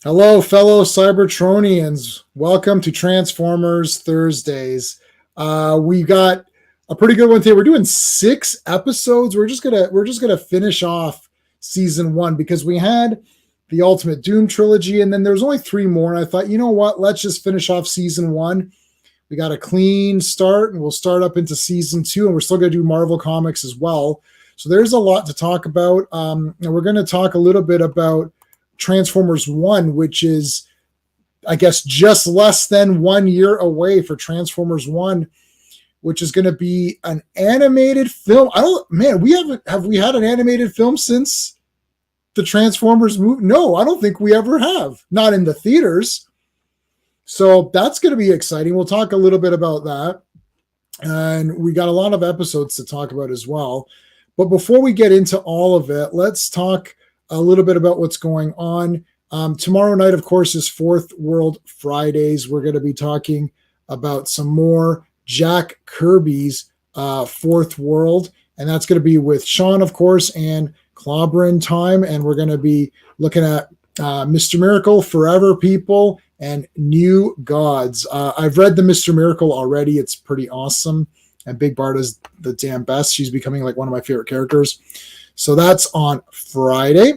Hello, fellow Cybertronians. Welcome to Transformers Thursdays. We got a pretty good one today. We're doing 6 episodes. We're just gonna finish off season 1 because we had the Ultimate Doom trilogy, and then there's only 3 more. And I thought, you know what? Let's just finish off season 1. We got a clean start, and we'll start up into season 2, and we're still gonna do Marvel Comics as well. So there's a lot to talk about. And we're going to talk a little bit about Transformers 1, which is, I guess, just less than 1 year away for Transformers 1, which is going to be an animated film. Have we had an animated film since the Transformers movie? No, I don't think we ever have. Not in the theaters. So that's going to be exciting. We'll talk a little bit about that. And we got a lot of episodes to talk about as well. But before we get into all of it, let's talk a little bit about what's going on. Tomorrow night, of course, is Fourth World Fridays. We're going to be talking about some more Jack Kirby's Fourth World, and that's going to be with Sean, of course, and Clobberin time, and we're going to be looking at Mr. Miracle, Forever People, and New Gods. I've read the Mr. Miracle already. It's pretty awesome, and Big Barda's the damn best. She's becoming like one of my favorite characters. So that's on Friday.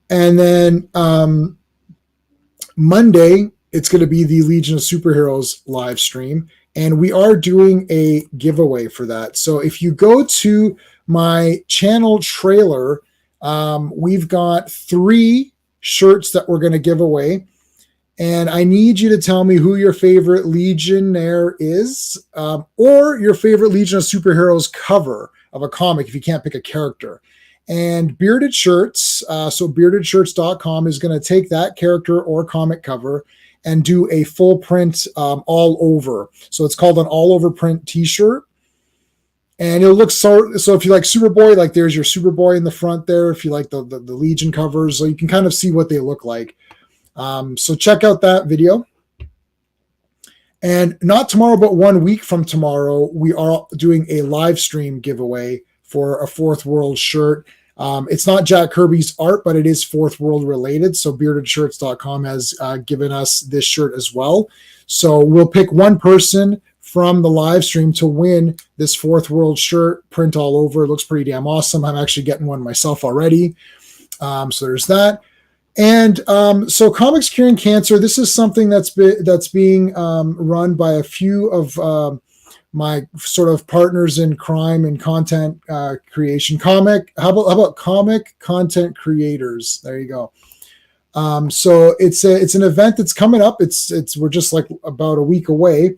And then Monday, it's going to be the Legion of Superheroes live stream. And we are doing a giveaway for that. So if you go to my channel trailer, we've got 3 shirts that we're going to give away. And I need you to tell me who your favorite Legionnaire is, or your favorite Legion of Superheroes cover of a comic if you can't pick a character. And Bearded Shirts, so beardedshirts.com is going to take that character or comic cover and do a full print all over. So it's called an all over print t-shirt. And it'll look so if you like Superboy, like there's your Superboy in the front there. If you like the Legion covers, so you can kind of see what they look like. So check out that video. And not tomorrow, but 1 week from tomorrow, we are doing a live stream giveaway for a Fourth World shirt. It's not Jack Kirby's art, but it is Fourth World related. So beardedshirts.com has given us this shirt as well. So we'll pick one person from the live stream to win this Fourth World shirt, print all over. It looks pretty damn awesome. I'm actually getting one myself already. So there's that. And so Comics Curing Cancer, this is something that's being run by a few of my sort of partners in crime and content creation. How about comic content creators? There you go. So it's an event that's coming up. We're just like about a week away,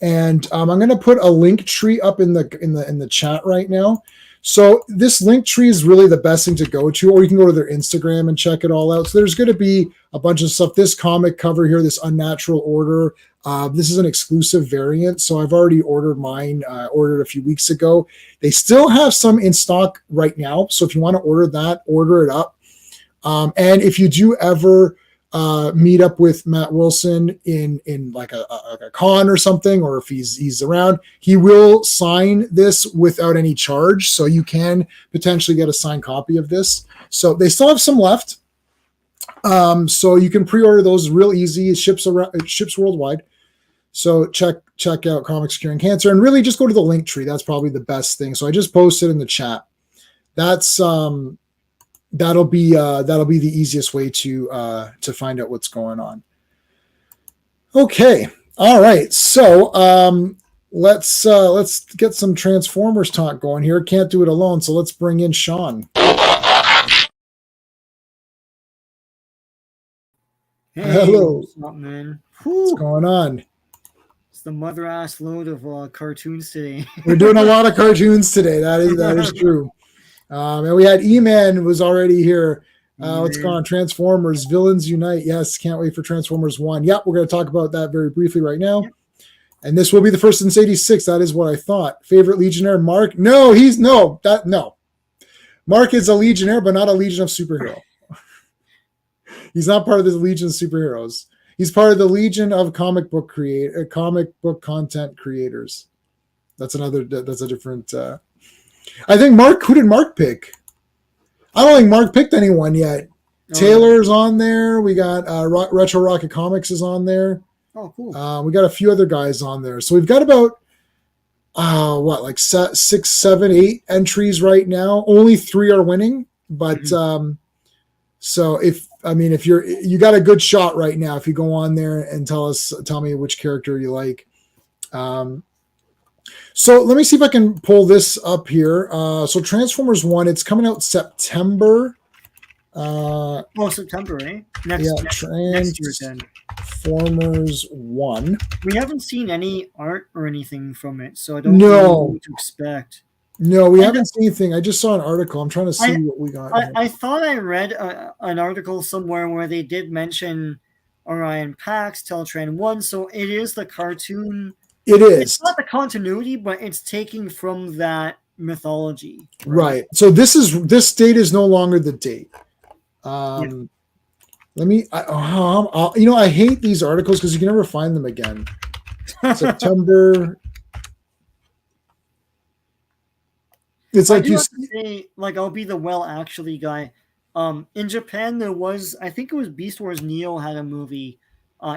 and I'm going to put a link tree up in the chat right now. So this link tree is really the best thing to go to, or you can go to their Instagram and check it all out. So there's going to be a bunch of stuff. This comic cover here, this Unnatural Order, this is an exclusive variant. So I've already ordered mine, ordered a few weeks ago. They still have some in stock right now. So if you want to order that, order it up. And if you do ever meet up with Matt Wilson in like a con or something, or if he's around, he will sign this without any charge. So you can potentially get a signed copy of this. So they still have some left. So you can pre-order those real easy. It ships worldwide. So check out Comics Curing Cancer, and really just go to the link tree. That's probably the best thing. So I just posted in the chat. That's that'll be the easiest way to find out what's going on. Okay, all right. So let's get some Transformers talk going here. Can't do it alone, so let's bring in Sean. Hey, hello. What's up, man? What's going on? It's the mother ass load of cartoons today. We're doing a lot of cartoons today. That is true. And we had E-Man was already here. What's going on? Transformers, Villains Unite. Yes, can't wait for Transformers 1. Yep, we're going to talk about that very briefly right now. Yep. And this will be the first since 86. That is what I thought. Favorite Legionnaire, Mark? No. Mark is a Legionnaire, but not a Legion of Superhero. He's not part of the Legion of Superheroes. He's part of the Legion of comic book content creators. That's a different. I think Mark. Who did Mark pick? I don't think Mark picked anyone yet. Oh, yeah. Taylor's on there. We got Retro Rocket Comics is on there. Oh, cool. We got a few other guys on there. So we've got about like 6, 7, 8 entries right now. Only 3 are winning, but Mhm. so if you got a good shot right now if you go on there and tell me which character you like. So let me see if I can pull this up here. So Transformers 1, it's coming out September. Oh, September, eh? Yeah, Next year then. Transformers 1. We haven't seen any art or anything from it, so I don't really know No, what to expect. no, we And haven't seen anything. I just saw an article. I'm trying to see I what we got I, here. I thought I read an article somewhere where they did mention Orion Pax, Teletran 1, so it is the cartoon. It It's is. not the continuity, but it's taking from that mythology, right? Right. So this date is no longer the date. Yeah. Let me. I hate these articles because you can never find them again. September. It's I like do you. have to say, like, I'll be the well actually guy. In Japan, there was, I think it was Beast Wars Neo had a movie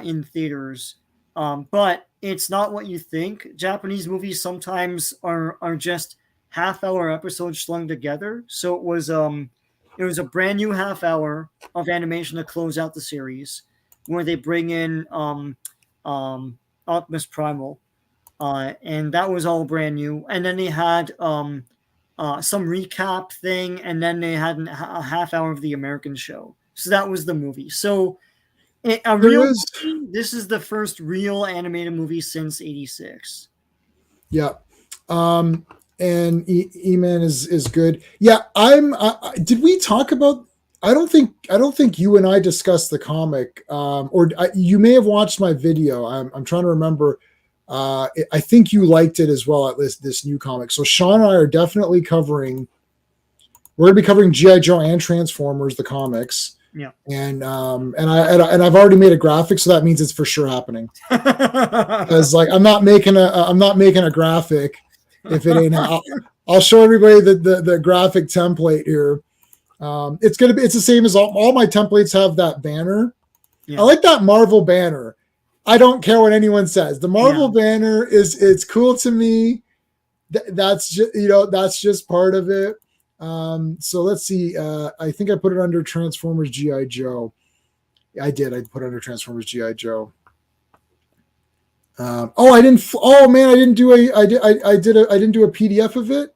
in theaters, but it's not what you think. Japanese movies sometimes are just half-hour episodes slung together. So it was a brand new half hour of animation to close out the series, where they bring in Optimus Primal, and that was all brand new. And then they had some recap thing, and then they had a half hour of the American show. So that was the movie. So a There real is. movie. This is the first real animated movie since '86. Yeah. Um, and E-Man is good. Yeah, did we talk about I don't think you and I discussed the comic, or you may have watched my video. I'm trying to remember. I think you liked it as well, at least this new comic. So Sean and I are definitely covering. We're going to be covering GI Joe and Transformers, the comics, Yeah. and I've already made a graphic, so that means it's for sure happening. Because like I'm not making a graphic if it ain't. I'll show everybody the graphic template here. It's the same as all my templates have that banner. I Yeah. like that Marvel banner. I don't care what anyone says. The Yeah. Marvel banner it's cool to me. That's just part of it. So let's see. I think I put it under Transformers GI Joe. I did. I put it under Transformers GI Joe. I didn't. Oh man, I didn't do a. I didn't do a PDF of it.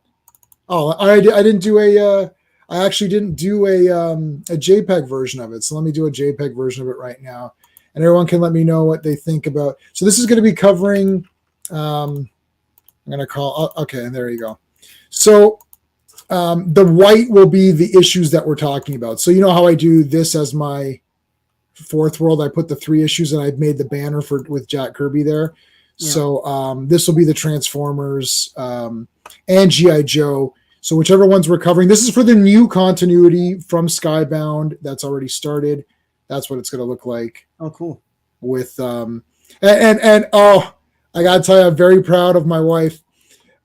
Oh, I didn't do a. I actually didn't do a JPEG version of it. So let me do a JPEG version of it right now, and everyone can let me know what they think about. So this is going to be covering. I'm going to call. Okay, and there you go. So the white will be the issues that we're talking about. So you know how I do this as my fourth world. I put the 3 issues, and I've made the banner with Jack Kirby there. Yeah. So this will be the Transformers and GI Joe. So whichever ones we're covering, this is for the new continuity from Skybound that's already started. That's what it's going to look like. Oh, cool. With and I gotta tell you, I'm very proud of my wife.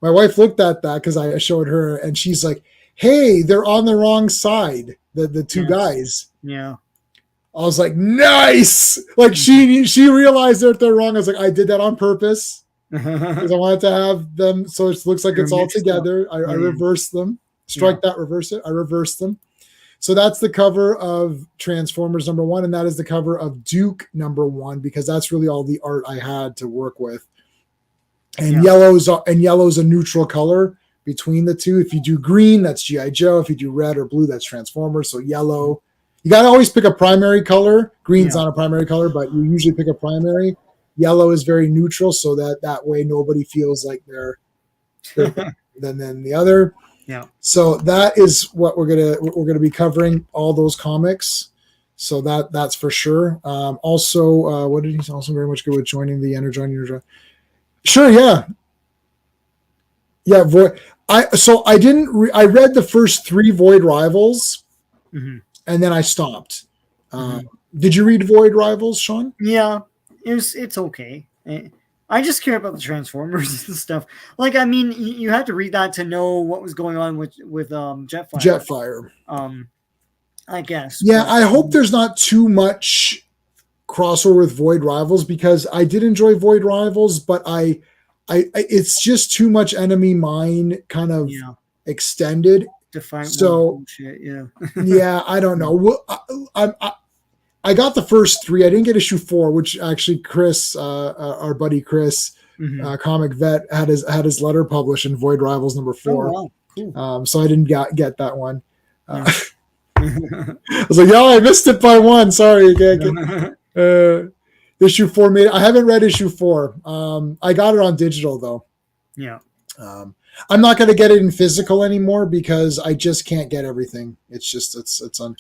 My wife looked at that because I showed her, and she's like, "Hey, they're on the wrong side. The 2 Yes. guys." Yeah. I was like, nice. Like she realized that they're wrong. I was like, I did that on purpose because I wanted to have them so it looks like They're it's all mixed up. together. I Yeah. reversed them. Strike that, reverse it. I reversed them. So that's the cover of Transformers #1, and that is the cover of Duke #1 because that's really all the art I had to work with. And yellow's a neutral color between the two. If you do green, that's GI Joe. If you do red or blue, that's Transformers. So yellow. You got to always pick a primary color. Green's not a primary color, but you usually pick a primary. Yellow is very neutral, so that way nobody feels like they're than the other. Yeah. So that is what we're gonna be covering, all those comics. So that's for sure. Also, what did he also very much good with joining the Energon? Sure, yeah. I didn't. I read the first 3 Void Rivals, and then I stopped. Did you read Void Rivals, Sean? Yeah, it's okay. I just care about the Transformers and stuff. Like, I mean, you had to read that to know what was going on with Jetfire. Jetfire. I guess. Yeah, But I hope there's not too much crossover with Void Rivals because I did enjoy Void Rivals, but it's just too much enemy mine kind of yeah, extended. Defiant World So bullshit. Yeah. yeah, I don't know. Well, I got the first three. I didn't get issue four, which actually Chris, our buddy Chris, Mm-hmm. comic vet, had his letter published in Void Rivals number Oh four. wow, cool. So I didn't get that one. Yeah. I was like, yo, I missed it by one. Sorry, issue four made. I haven't read issue four. I got it on digital though. yeah. Um, I'm not going to get it in physical anymore because I just can't get everything. It's just it's on.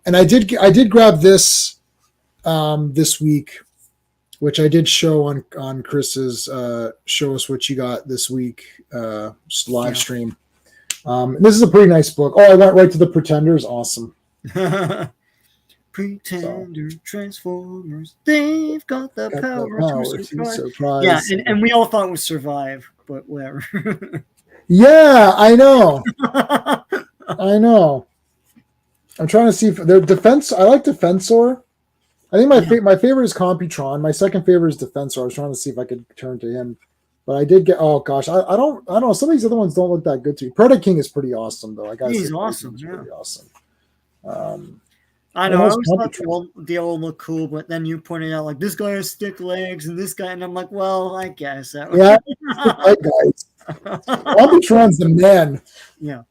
And I did grab this this week, which I did show on Chris's show us what you got this week just live stream. This is a pretty nice book. Oh, I went right to the Pretenders. Awesome. Pretender Transformers, they've got the power to surprise. Yeah, and we all thought it was Survive, but whatever. Yeah, I know. I know. I'm trying to see if their defense. I like Defensor. I think my favorite is Computron. My second favorite is Defensor. I was trying to see if I could turn to him, but I did get. Oh gosh, I don't know. Some of these other ones don't look that good to me. Predator King is pretty awesome though. I guess he's awesome. Yeah, pretty awesome. I know. I always thought they all look cool, but then you pointed out like this guy has stick legs and this guy, and I'm like, well, I guess that. Yeah, guys. Computron's the man. Yeah.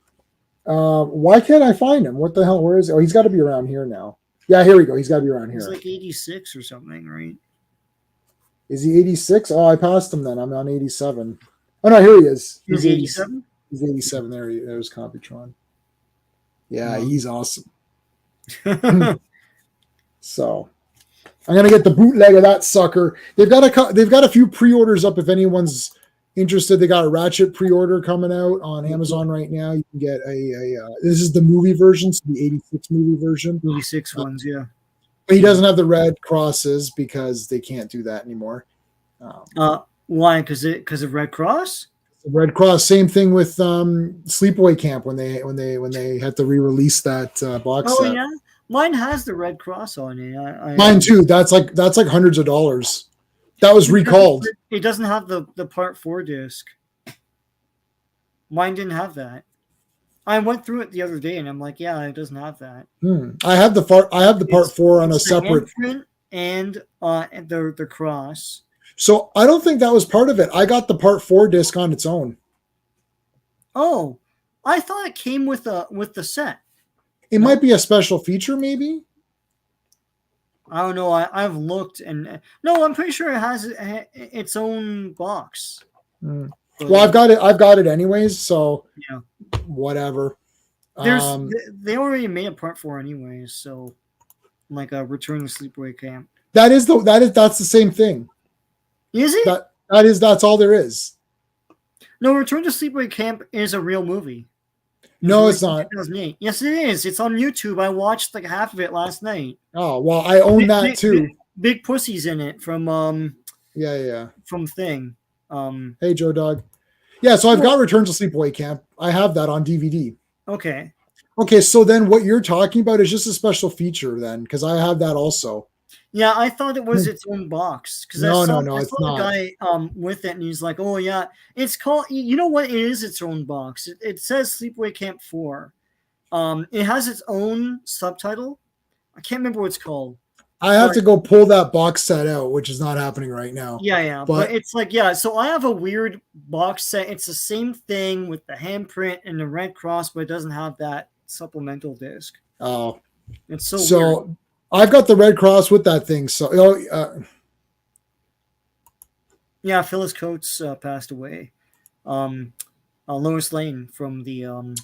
Why can't I find him? What the hell? Where is he? Oh, he's got to be around here now. Yeah, here we go. He's got to be around here. He's like 86 or something, right? Is he 86? Oh, I passed him then. I'm on 87. Oh no, here he is. He's 87. He's 87. There's Computron. Yeah, he's awesome. So I'm gonna get the bootleg of that sucker. They've got a few pre-orders up if anyone's interested. They got a Ratchet pre-order coming out on Amazon right now. You can get this is the movie version, so the 86 movie version. 86 ones, yeah. But he doesn't have the red crosses because they can't do that anymore. Why? Because of Red Cross? The Red Cross, same thing with Sleepaway Camp when they had to re-release that box set. Yeah, mine has the Red Cross on it. Mine too. That's like hundreds of dollars. That was recalled. It doesn't have the part 4 disc. Mine didn't have that. I went through it the other day and I'm like, yeah, it doesn't have that. I have the part 4 on a separate and the cross. So I don't think that was part of it. I got the part 4 disc on its own. Oh, I thought it came with the set. It might be a special feature, maybe. I don't know. I've looked and no, I'm pretty sure it has its own box. Well, I've got it anyways. So yeah, whatever. They already made a part 4 anyways. So like a Return to Sleepaway Camp. That's the same thing. Is it? That's all there is. No, Return to Sleepaway Camp is a real movie. No, it's not. 2008. Yes, it is. It's on YouTube. I watched like half of it last night. Oh well, I own that too. Big Pussy's in it from Yeah. From Thing. Hey Joe Dog. Yeah, so I've got Return to Sleepaway Camp. I have that on DVD. Okay. Okay, so then what you're talking about is just a special feature then, because I have that also. Yeah, I thought it was its own box because no, I it's saw not. a guy with it, and he's like, "Oh yeah, it's called. You know what? It is its own box. It says Sleepaway Camp 4. It has its own subtitle. I can't remember what it's called. I have to go pull that box set out, which is not happening right now. Yeah, but it's like So I have a weird box set. It's the same thing with the handprint and the Red Cross, but it doesn't have that supplemental disc. Oh, it's so weird. I've got the Red Cross with that thing. So, yeah, Phyllis Coates passed away. Lois Lane from the old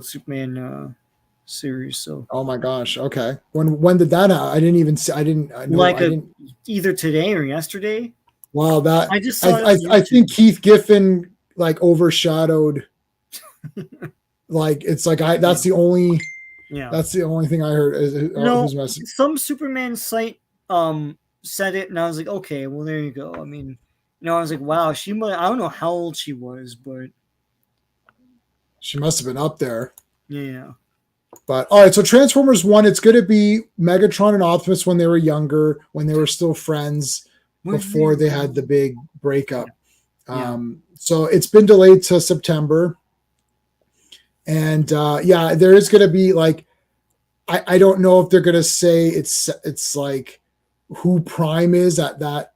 Superman series. So. Oh my gosh. Okay. When did that happen? I didn't even see. I didn't know. Either today or yesterday. Wow. That I just saw I think Keith Giffen overshadowed. It's that's the only. Yeah, that's the only thing I heard. Some Superman site said it, and I was like, okay, well there you go. I mean, I was like, wow, I don't know how old she was, but she must have been up there. Yeah. But all right, so Transformers 1, it's going to be Megatron and Optimus when they were younger, when they were still friends before they had the big breakup. Yeah. So it's been delayed to September. And yeah, there is going to be like, I don't know if they're going to say it's like who Prime is at that,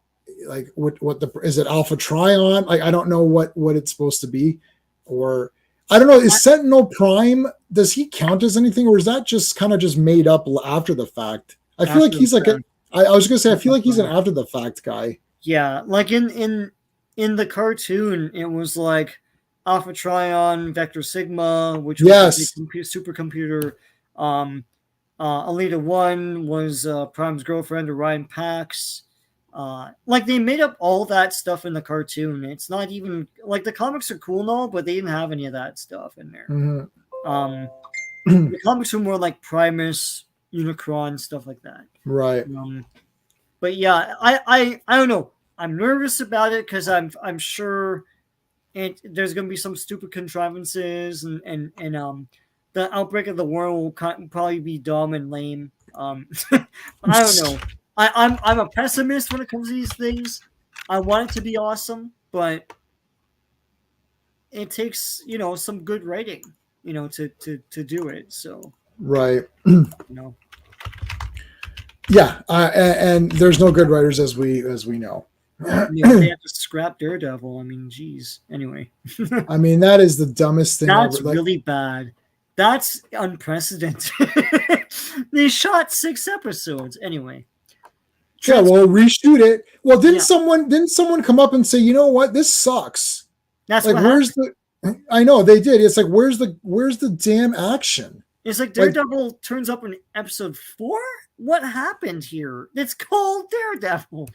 like what the, is it Alpha Trion? Like, I don't know what it's supposed to be, or I don't know. Is Sentinel Prime, does he count as anything, or is that just kind of just made up after the fact? I feel like After he's the like fact. I was gonna say I feel like he's an Right. after the fact guy. Yeah, like in the cartoon, it was like Alpha Trion, Vector Sigma, which was the big Yes. supercomputer. Um, Alita One was Prime's girlfriend, Orion Pax. Like they made up all that stuff in the cartoon. It's not even like the comics are cool and all, but they didn't have any of that stuff in there. Mhm. Um, the comics were more like Primus, Unicron, stuff like that. Right. But yeah, I don't know. I'm nervous about it because I'm sure there's gonna be some stupid contrivances and the outbreak of the war will probably be dumb and lame. I don't know. I'm a pessimist when it comes to these things. I want it to be awesome, but it takes some good writing to do it. So Right. you know Yeah. And there's no good writers as we know. they have to scrap Daredevil. I mean, geez. Anyway. I mean, that is the dumbest thing ever. That's Like, really bad. That's unprecedented. They shot 6 episodes anyway. yeah, well, reshoot it. Well, Yeah. didn't someone come up and say, you know what, this sucks? That's Like, what where's happened. the? I know they did. It's like, where's the damn action? It's like Like, Daredevil turns up in episode 4. What happened here? It's called Daredevil.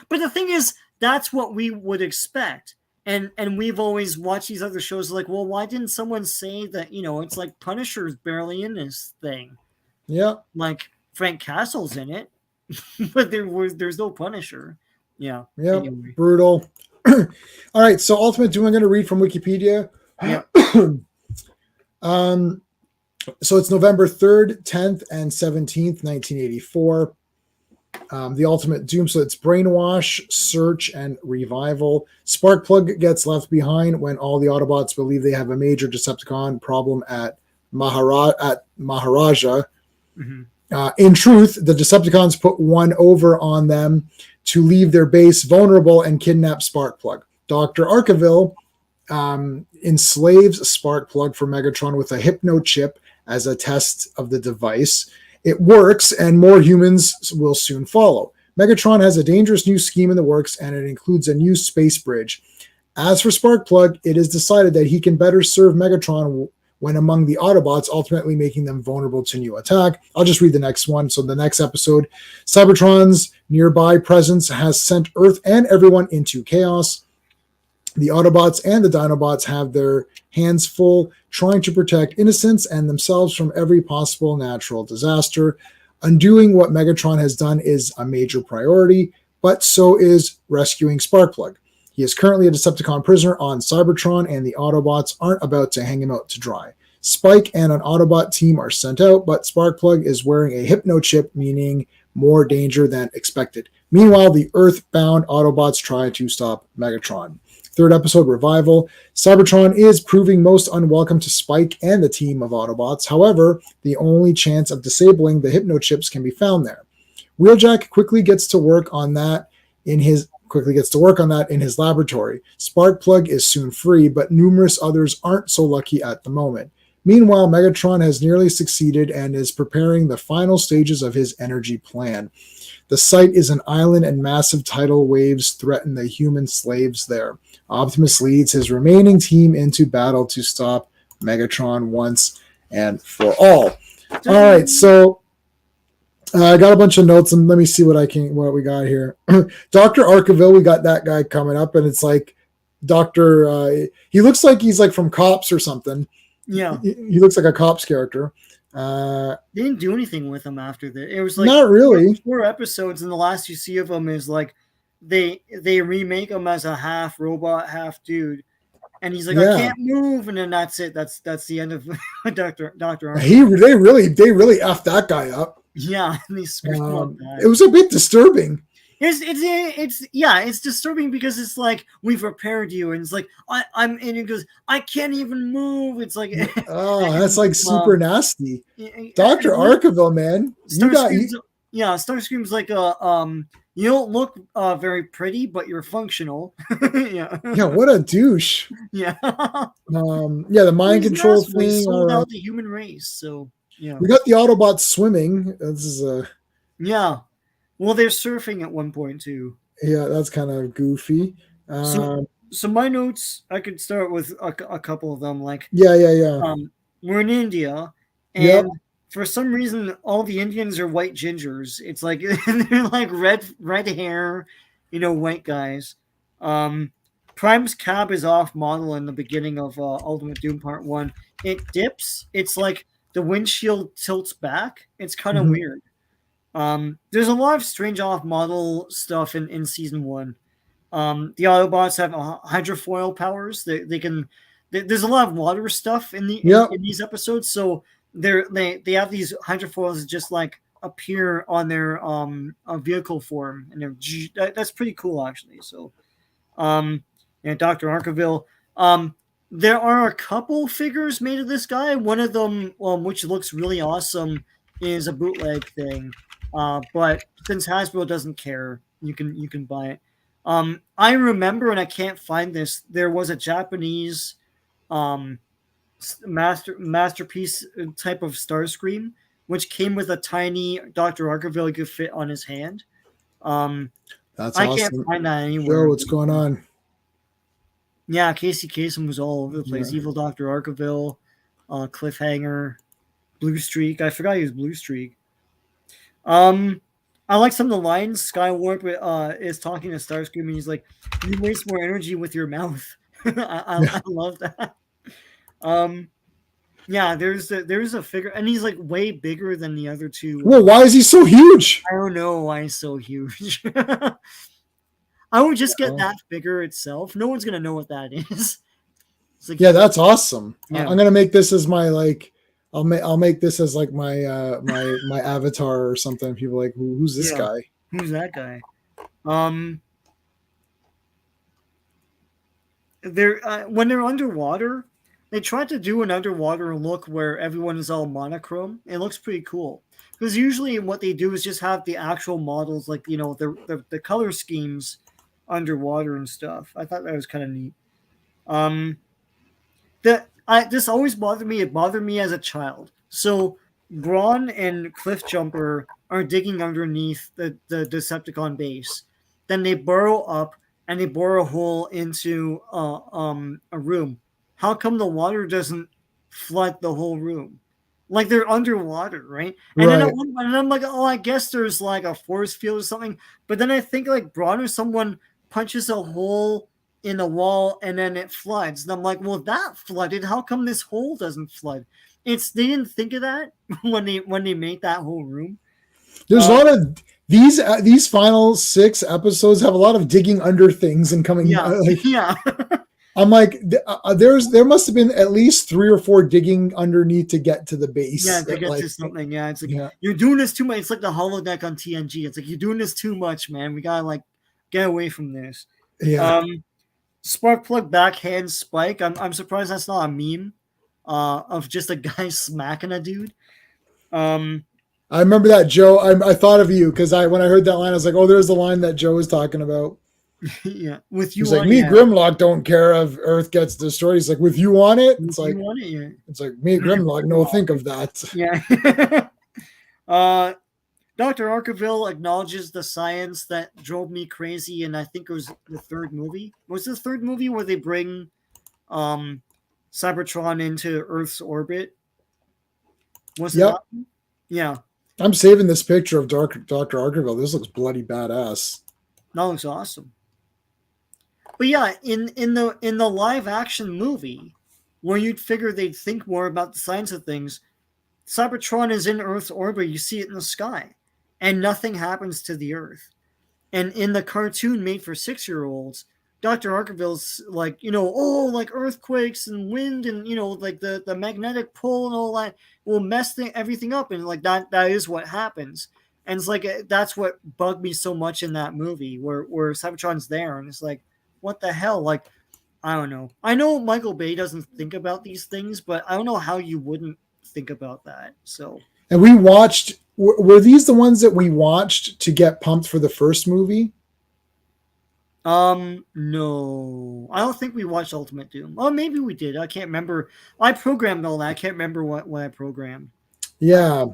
But the thing is, that's what we would expect. And we've always watched these other shows like, well, why didn't someone say that? It's like Punisher's barely in this thing. yeah, Like Frank Castle's in it, but there's no Punisher. Yeah. yeah, Anyway. brutal. All right, so Ultimate Doom, I'm going to read from Wikipedia. Yeah. So it's November 3rd, 10th, and 17th, 1984. The Ultimate Doom. So it's Brainwash, Search, and Revival. Sparkplug gets left behind when all the Autobots believe they have a major Decepticon problem at Maharaja. Mm-hmm. In truth, the Decepticons put one over on them to leave their base vulnerable and kidnap Sparkplug. Dr. Arkeville enslaves Sparkplug for Megatron with a hypno chip as a test of the device. It works, and more humans will soon follow. Megatron has a dangerous new scheme in the works, and it includes a new space bridge. As for Sparkplug, it is decided that he can better serve Megatron when among the Autobots, ultimately making them vulnerable to new attack. I'll just read the next one. So the next episode, Cybertron's nearby presence has sent Earth and everyone into chaos. The Autobots and the Dinobots have their hands full trying to protect innocents and themselves from every possible natural disaster. Undoing what Megatron has done is a major priority, but so is rescuing Sparkplug. He is currently a Decepticon prisoner on Cybertron, and the Autobots aren't about to hang him out to dry. Spike and an Autobot team are sent out, but Sparkplug is wearing a hypno chip, meaning more danger than expected. Meanwhile, the Earth-bound Autobots try to stop Megatron. Third episode, Revival. Cybertron is proving most unwelcome to Spike and the team of Autobots. However, the only chance of disabling the hypno chips can be found there. Wheeljack quickly gets to work on that in his laboratory. Sparkplug is soon free, but numerous others aren't so lucky at the moment. Meanwhile, Megatron has nearly succeeded and is preparing the final stages of his energy plan. The site is an island, and massive tidal waves threaten the human slaves there. Optimus leads his remaining team into battle to stop Megatron once and for all. All right, so I got a bunch of notes, and let me see what we got here. Dr. Arkeville, we got that guy coming up, and it's like he looks like he's like from Cops or something. Yeah, he looks like a Cops character. They didn't do anything with him after that. It was like not really 4 episodes, and the last you see of him is like they remake him as a half robot, half dude, and he's like, I Yeah. can't move, and then that's it. That's the end of Doctor He Arkville. they really effed that guy up. Yeah, and he screwed him up It bad. was a bit disturbing. It's disturbing because it's like we've repaired you, and it's like I'm and it goes I can't even move. It's like Oh, that's and like super nasty. Dr. and Arkaville, man. You got you Starscream's yeah, Starscream's like a you don't look very pretty, but you're functional. Yeah, yeah, what a douche. yeah. Yeah, the mind He's an control asshole. He thing, all sold right. out the human race. So yeah, We got the Autobots swimming. This is a yeah. Well, they're surfing at one point too. yeah, that's kind of goofy. So Um, so my notes, I could start with a couple of them. Like yeah. we're in India, Yep. and for some reason, all the Indians are white gingers. It's like they're like red hair, white guys. Um, Prime's cab is off model in the beginning of Ultimate Doom Part One. It dips. It's like the windshield tilts back. It's kind of Mhm. weird. There's a lot of strange off model stuff in season one. The Autobots have hydrofoil powers. They can. There's a lot of water stuff Yep. in these episodes, so they have these hydrofoils that just like appear on their vehicle form, and that's pretty cool actually. So, um, and Doctor Arkaville. There are a couple figures made of this guy. One of them, which looks really awesome, is a bootleg thing. But since Hasbro doesn't care, you can buy it. I remember, and I can't find this. There was a Japanese um, masterpiece type of Starscream, which came with a tiny Doctor Arkaville you could fit on his hand. Um, That's I can't awesome. find that Joe, anywhere. what's going on? Yeah, Casey Kasem was all over the Yeah. place. Evil Doctor Arkaville, Cliffhanger, Blue Streak. I forgot he was Blue Streak. Um, I like some of the lines. Skywarp is talking to Starscream, and he's like, "You waste more energy with your mouth." I love that. Um, yeah, there's a figure, and he's like way bigger than the other two. Well, why is he so huge? I don't know why he's so huge. I would just get Oh. that figure itself. No one's gonna know what that is. It's like Yeah, that's awesome. yeah, I'm gonna make this as my like. I'll make this as like my my avatar or something. People are like, who's this yeah. guy? Who's that guy? Um, they're when they're underwater, they tried to do an underwater look where everyone is all monochrome. It looks pretty cool because usually what they do is just have the actual models, like the color schemes underwater and stuff. I thought that was kind of neat. Um, this always bothered me. It bothered me as a child. So Braun and Cliffjumper are digging underneath the Decepticon base. Then they burrow up and they bore a hole into a room. How come the water doesn't flood the whole room? Like they're underwater, right? And then Right. I'm like, oh, I guess there's like a force field or something. But then I think like Braun or someone punches a hole in the wall and then it floods. And I'm like, well, that flooded. How come this hole doesn't flood? They didn't think of that when they made that whole room. There's a Uh, lot of these final 6 episodes have a lot of digging under things and coming yeah, like yeah, I'm like there must have been at least 3 or 4 digging underneath to get to the yeah. base. To get Like to something, yeah. It's like yeah, you're doing this too much. It's like the holodeck on TNG. It's like you're doing this too much, man. We gotta like get away from this. yeah. Um, Sparkplug backhand spike. I'm surprised that's not a meme. Of just a guy smacking a dude. Um, I remember that Joe. I thought of you because when I heard that line, I was like, oh, there's the line that Joe was talking about. yeah, with He's you like, on me, yeah, Grimlock, don't care if Earth gets destroyed. He's like, with you on it, with you on it, yeah. it's like me, Grimlock, no, think of that. Yeah. Dr. Arkaville acknowledges the science that drove me crazy, and I think it was the third movie. Was the third movie where they bring um, Cybertron into Earth's orbit? Was it Yep, that? Yeah, I'm saving this picture of Dr. Argerville. This looks bloody badass. that looks awesome. But yeah, in the live action movie, where you'd figure they'd think more about the science of things, Cybertron is in Earth's orbit. You see it in the sky, and nothing happens to the Earth. And in the cartoon made for 6-year-olds, Dr. Arkaville's like, oh, like earthquakes and wind and like the magnetic pull and all that will mess everything up, and like that is what happens. And it's like that's what bugged me so much in that movie where Cybertron's there, and it's like, what the hell? Like, I don't know. I know Michael Bay doesn't think about these things, but I don't know how you wouldn't think about that. So, And we watched. Were these the ones that we watched to get pumped for the first movie? no, I don't think we watched Ultimate Doom. Oh, maybe we did. I can't remember. I programmed all that. I can't remember what I programmed. Yeah,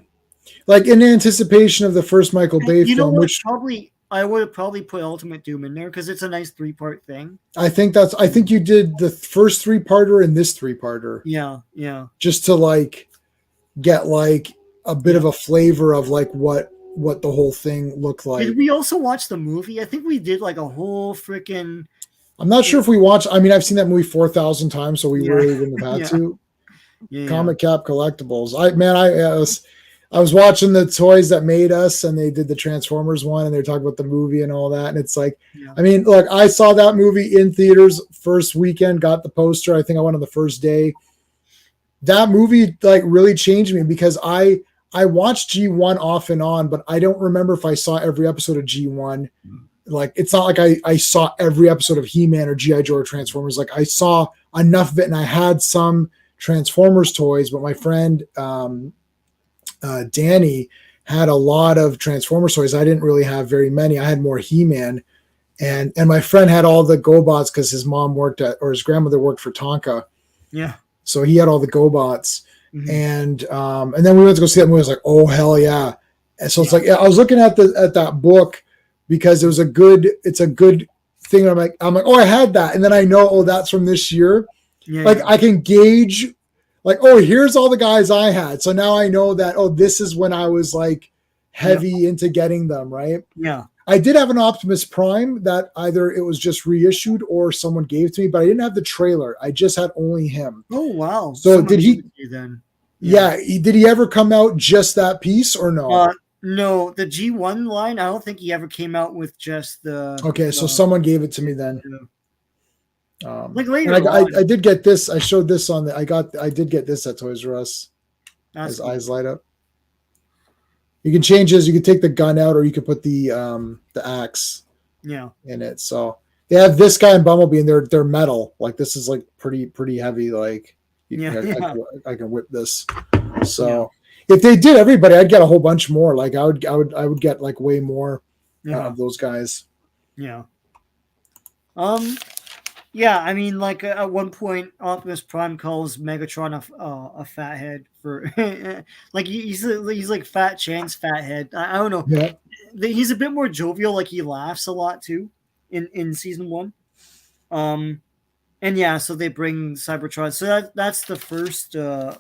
like in anticipation of the first Michael Bay You know film, what? which Probably I would have probably put Ultimate Doom in there because it's a nice 3-part thing. I think you did the first three-parter and this three-parter Yeah, yeah. just to like get like a bit of a flavor of like what the whole thing looked like. Did we also watch the movie? I think we did like a whole freaking. I'm not sure if we watched. I mean, I've seen that movie 4,000 times, so we Yeah. really wouldn't have had Yeah. to. Yeah. Comic Cap Collectibles. I was watching the Toys That Made Us, and they did the Transformers one, and they're talking about the movie and all that. And it's like, Yeah. I mean, look, I saw that movie in theaters first weekend, got the poster. I think I went on the first day. That movie like really changed me because I watched G1 off and on, but I don't remember if I saw every episode of G1. Like, it's not like I saw every episode of He-Man or G.I. Joe or Transformers. Like, I saw enough of it, and I had some Transformers toys, but my friend Danny had a lot of Transformers toys. I didn't really have very many. I had more He-Man, and my friend had all the GoBots because his mom his grandmother worked for Tonka. Yeah. So he had all the GoBots. Mhm. And then we went to go see that movie. I was like, oh hell yeah. And so it's like, I was looking at that book because it's a good thing. I'm like, oh, I had that. And then I know, oh, that's from this year. Yeah. Like, I can gauge like, oh, here's all the guys I had. So now I know that, oh, this is when I was like heavy into getting them, right? Yeah. I did have an Optimus Prime that either it was just reissued or someone gave to me, but I didn't have the trailer. I just had only him. Oh wow. So Someone did he? gave it to you then? Yeah. Did he ever come out just that piece or no? No, the G1 line. I don't think he ever came out with just the. Okay, so someone gave it to me then. Like later, I did get this. I showed this on the. I did get this at Toys R Us. His eyes light up. You can change this. You can take the gun out, or you can put the axe. Yeah. In it. So they have this guy and Bumblebee, and they're metal. Like, this is like pretty heavy. Like, I can whip this. So if they did everybody, I'd get a whole bunch more. Like, I would get like way more of those guys. Yeah. Yeah, I mean, like at one point, Optimus Prime calls Megatron a fathead for, like he's like Fat Chance fathead. I don't know. Yeah. He's a bit more jovial. Like, he laughs a lot too, in season 1. And yeah, so they bring Cybertron. So that's the first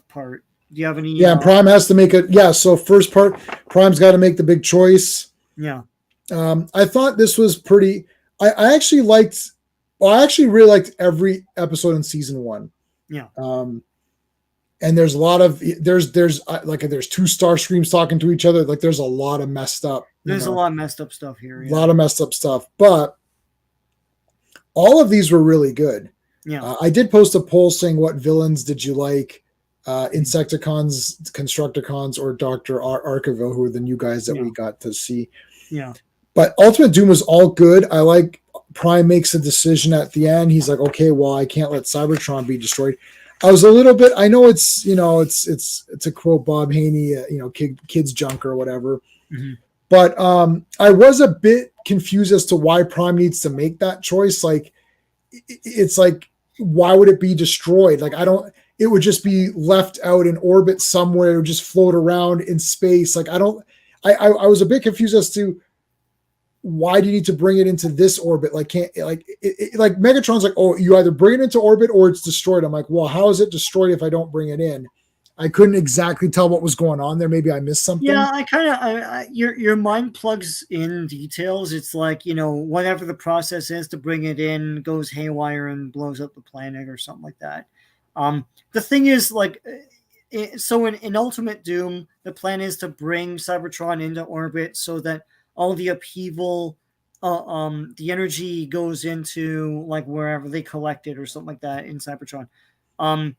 part. Do you have any? Yeah, Prime has to make it. Yeah, so first part, Prime's got to make the big choice. Yeah. I thought this was pretty. I actually liked. Well, I actually really liked every episode in season 1. Yeah. And there's a lot of there's like there's 2 Starscreams talking to each other. Like, there's a lot of messed up. There's a lot of messed up stuff here. Yeah. A lot of messed up stuff, but all of these were really good. Yeah. I did post a poll saying, what villains did you like? Insecticons, Constructicons, or Dr. Arkaville, who are the new guys that we got to see. Yeah. But Ultimate Doom was all good. I like Prime makes a decision at the end. He's like, okay, well, I can't let Cybertron be destroyed. I was a little bit. I know it's it's a quote Bob Haney, kids junk or whatever. Mm-hmm. But I was a bit confused as to why Prime needs to make that choice. Like, it's like, why would it be destroyed? Like, it would just be left out in orbit somewhere, just float around in space. Like, I was a bit confused as to why do you need to bring it into this orbit? Like, like Megatron's like, oh, you either bring it into orbit or it's destroyed. I'm like, well, how is it destroyed if I don't bring it in? I couldn't exactly tell what was going on there. Maybe I missed something. Yeah, I kind of your mind plugs in details. It's like, whatever the process is to bring it in goes haywire and blows up the planet or something like that. The thing is, like, so in Ultimate Doom, the plan is to bring Cybertron into orbit so that all the upheaval the energy goes into like wherever they collect it or something like that in Cybertron. Um,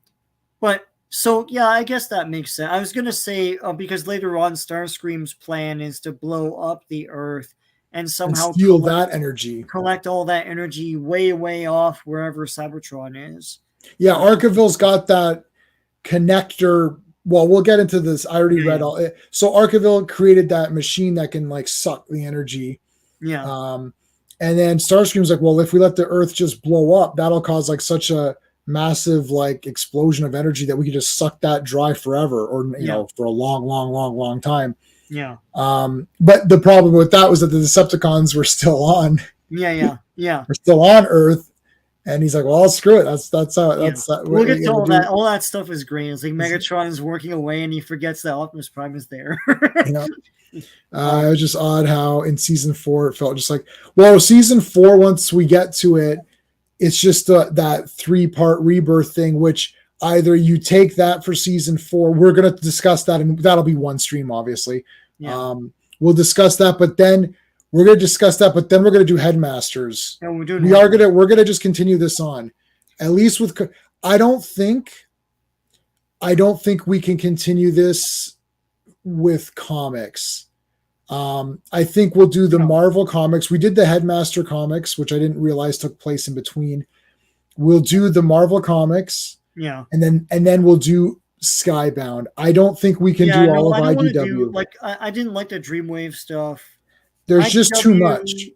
but so yeah, I guess that makes sense. I was gonna say because later on, Starscream's plan is to blow up the Earth and and somehow steal that energy. collect all that energy way off wherever Cybertron is. Yeah, Um, Arkaville's got that connector. Well, we'll get into this. I already read yeah, all it. So Arkaville created that machine that can like suck the energy. yeah, Um, and then Starscream's like, well, if we let the Earth just blow up, that'll cause like such a massive like explosion of energy that we could just suck that dry forever, or yeah, for a long time. yeah, But the problem with that was that the Decepticons were still on, yeah. were still on Earth, and he's like, well, screw it. Yeah, What we'll are get you to gonna all do? that. All that stuff is great. It's like Megatron is working away, and he forgets that Optimus Prime is there. You know, um, it was just odd how in season 4 it felt just like, well, season 4, once we get to it, it's just that 3-part rebirth thing, which either you take that for season 4, we're going to discuss that, and that'll be one stream, obviously. yeah, We'll discuss that, but then we're going to discuss that, but then we're going to do Headmasters. and we're doing. We're going to just continue this on, at least with. I don't think we can continue this with comics. I think we'll do the Marvel comics. We did the Headmaster comics, which I didn't realize took place in between. We'll do the Marvel comics, Yeah, and then we'll do Skybound. I don't think we can do all I of don't want to do IDW. like I didn't like the Dreamwave stuff. There's just too much. IDW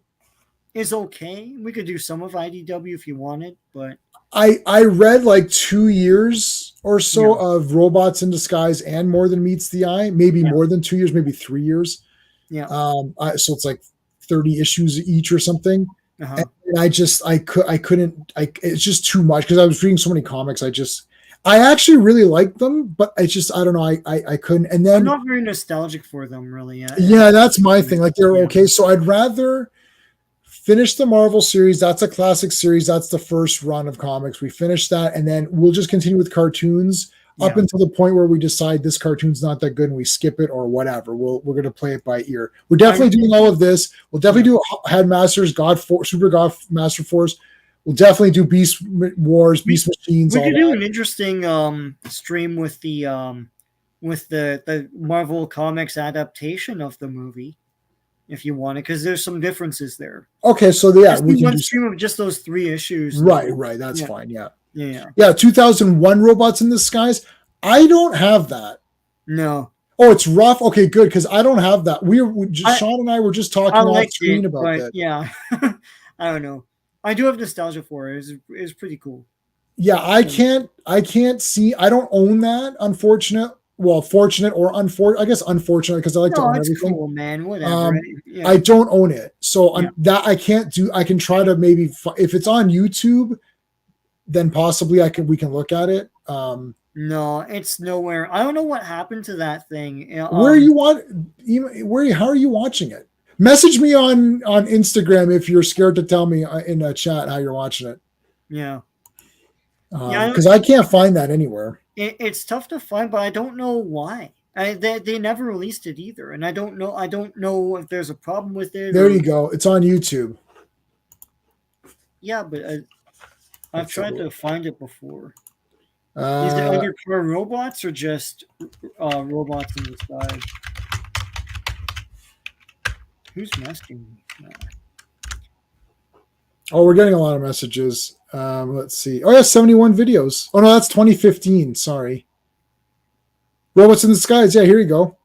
is okay. We could do some of IDW if you wanted, but I read like 2 years or so yeah, of Robots in Disguise and More Than Meets the Eye, maybe yeah, more than 2 years, maybe 3 years. yeah, So it's like 30 issues each or something. uh-huh. And I couldn't, it's just too much because I was reading so many comics. I actually really liked them, but I don't know. I couldn't. And I'm then, not very nostalgic for them, really. yeah, that's my thing. Like they're Yeah. okay. So I'd rather finish the Marvel series. That's a classic series. That's the first run of comics. We finish that, and then we'll just continue with cartoons up Yeah. until the point where we decide this cartoon's not that good and we skip it or whatever. We're going to play it by ear. We're definitely doing all of this. We'll definitely do Headmasters, Super God Master Force. We'll definitely do Beast Wars, Beast Machines. We all could do that. an interesting stream with the Marvel Comics adaptation of the movie, if you want it, because there's some differences there. Okay, so yeah, Just we can one do stream of just those 3 issues. right. That's Yeah. fine. Yeah. Yeah. 2001 Robots in Disguise. I don't have that. No. Oh, it's rough. Okay, good, because I don't have that. Sean and I were just talking off screen about that. Yeah. I don't know. I do have nostalgia for it. It's pretty cool. Yeah, I can't see. I don't own that. Fortunate or unfortunate. I guess unfortunate because I like to own everything. Cool, man. Whatever. I don't own it, so Yeah. that I can't do. I can try to maybe if it's on YouTube, then possibly we can look at it. No, it's nowhere. I don't know what happened to that thing. How are you watching it? Message me on Instagram if you're scared to tell me in a chat how you're watching it. Yeah. Because I can't find that anywhere. It's tough to find, but I don't know why. They never released it either, and I don't know if there's a problem with it. There you go. It's on YouTube. Yeah, but I've tried to find it before. Is it Undercover Robots or just Robots in Disguise? Who's messaging me? Oh, we're getting a lot of messages. Let's see. Oh, yeah, 71 videos. Oh, no, that's 2015. Sorry. Robots in Disguise. Yeah, here you go.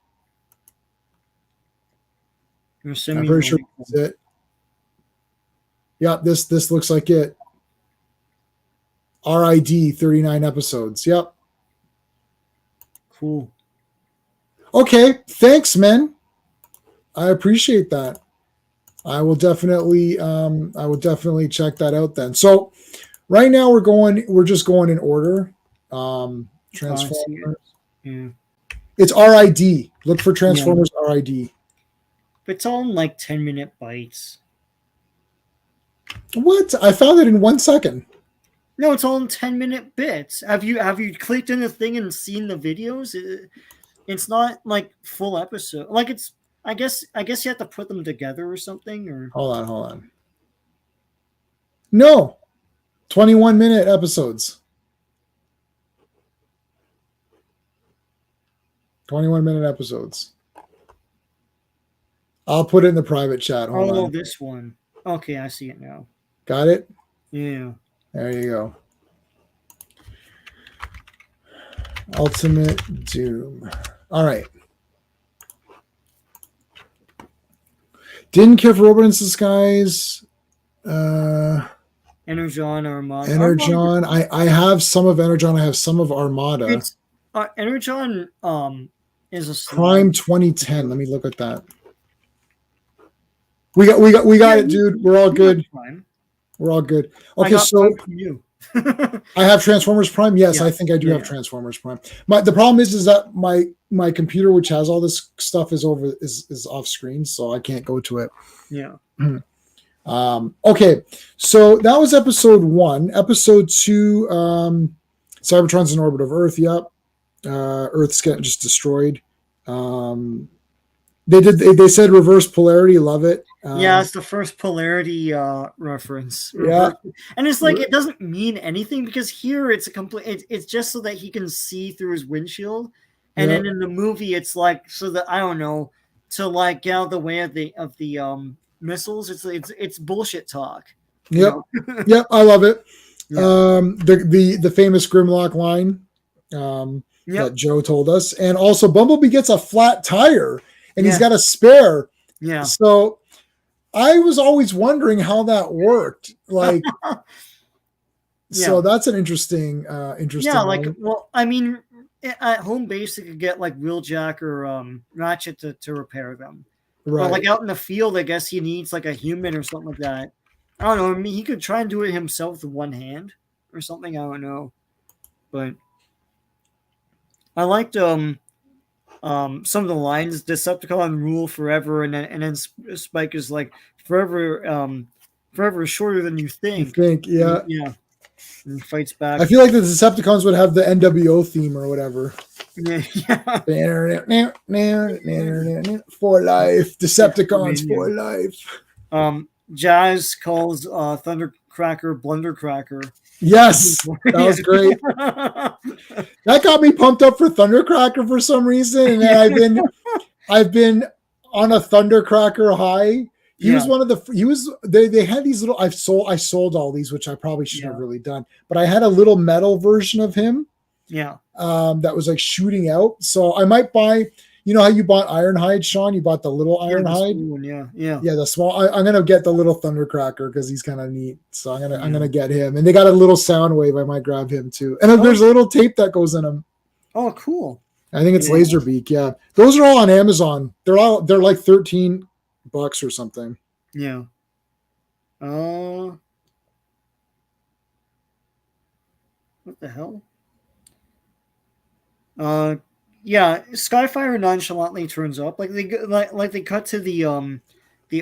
I'm pretty sure that's it. Yeah, this looks like it. RID 39 episodes. Yep. Cool. Okay, thanks, man. I appreciate that. I will definitely check that out then. So right now we're just going in order. Transformers. Yeah. It's RID. Look for Transformers RID. It's all in like 10-minute bites. What? I found it in 1 second. No, it's all in 10-minute bits. Have you clicked in the thing and seen the videos? It's not like full episode. Like it's I guess you have to put them together or something, or Hold on. No, 21-minute episodes. 21-minute episodes. I'll put it in the private chat. Hold on. This one. Okay, I see it now. Got it? Yeah. There you go. Ultimate Doom. All right. Didn't care for Robot's Disguise. Energon, Armada. Energon. I have some of Energon. I have some of Armada. It's Energon is a Prime 2010. Let me look at that. We got it, dude. We're all good. We're all good. Okay, so you. I have Transformers Prime. Yes, Yeah. I think I do have Transformers Prime. The problem is that my computer, which has all this stuff, is off screen, so I can't go to it. Yeah. Okay, so that was episode 1. Episode 2, Cybertron's in orbit of Earth. Yep, Earth's getting just destroyed. They said reverse polarity. Love it. Yeah, it's the first polarity reference. Yeah, and it's like it doesn't mean anything because here it's a complete. It's just so that he can see through his windshield, and then in the movie it's like so that I don't know to like get out of the way of the missiles. It's bullshit talk. Yep, yep. I love it. Yeah. The famous Grimlock line that Joe told us, and also Bumblebee gets a flat tire, and he's got a spare. Yeah. So I was always wondering how that worked. Like, so that's an interesting. Yeah, like well, I mean, at home base they could get like Wheeljack or Ratchet to repair them. Right. But like out in the field, I guess he needs like a human or something like that. I don't know. I mean, he could try and do it himself with one hand or something. I don't know, but I liked some of the lines. Decepticon rule forever, and then Spike is like forever is shorter than you think. Yeah. And fights back. I feel like the Decepticons would have the NWO theme or whatever. Yeah. For life. Decepticons for life. Jazz calls Thundercracker Blundercracker. Yes, that was great. That got me pumped up for Thundercracker for some reason, and I've been on a Thundercracker high. He was one of the. They had these little. I sold all these, which I probably shouldn't have really done. But I had a little metal version of him. Yeah. That was like shooting out. So I might buy. You know how you bought Ironhide, Sean? You bought the little Ironhide. Yeah. The small. I'm gonna get the little Thundercracker because he's kind of neat. So I'm gonna get him. And they got a little sound wave. I might grab him too. And there's a little tape that goes in him. Oh, cool. I think it's Laserbeak. Yeah, those are all on Amazon. They're like $13 or something. Yeah. What the hell? Yeah, Skyfire nonchalantly turns up. Like they cut to the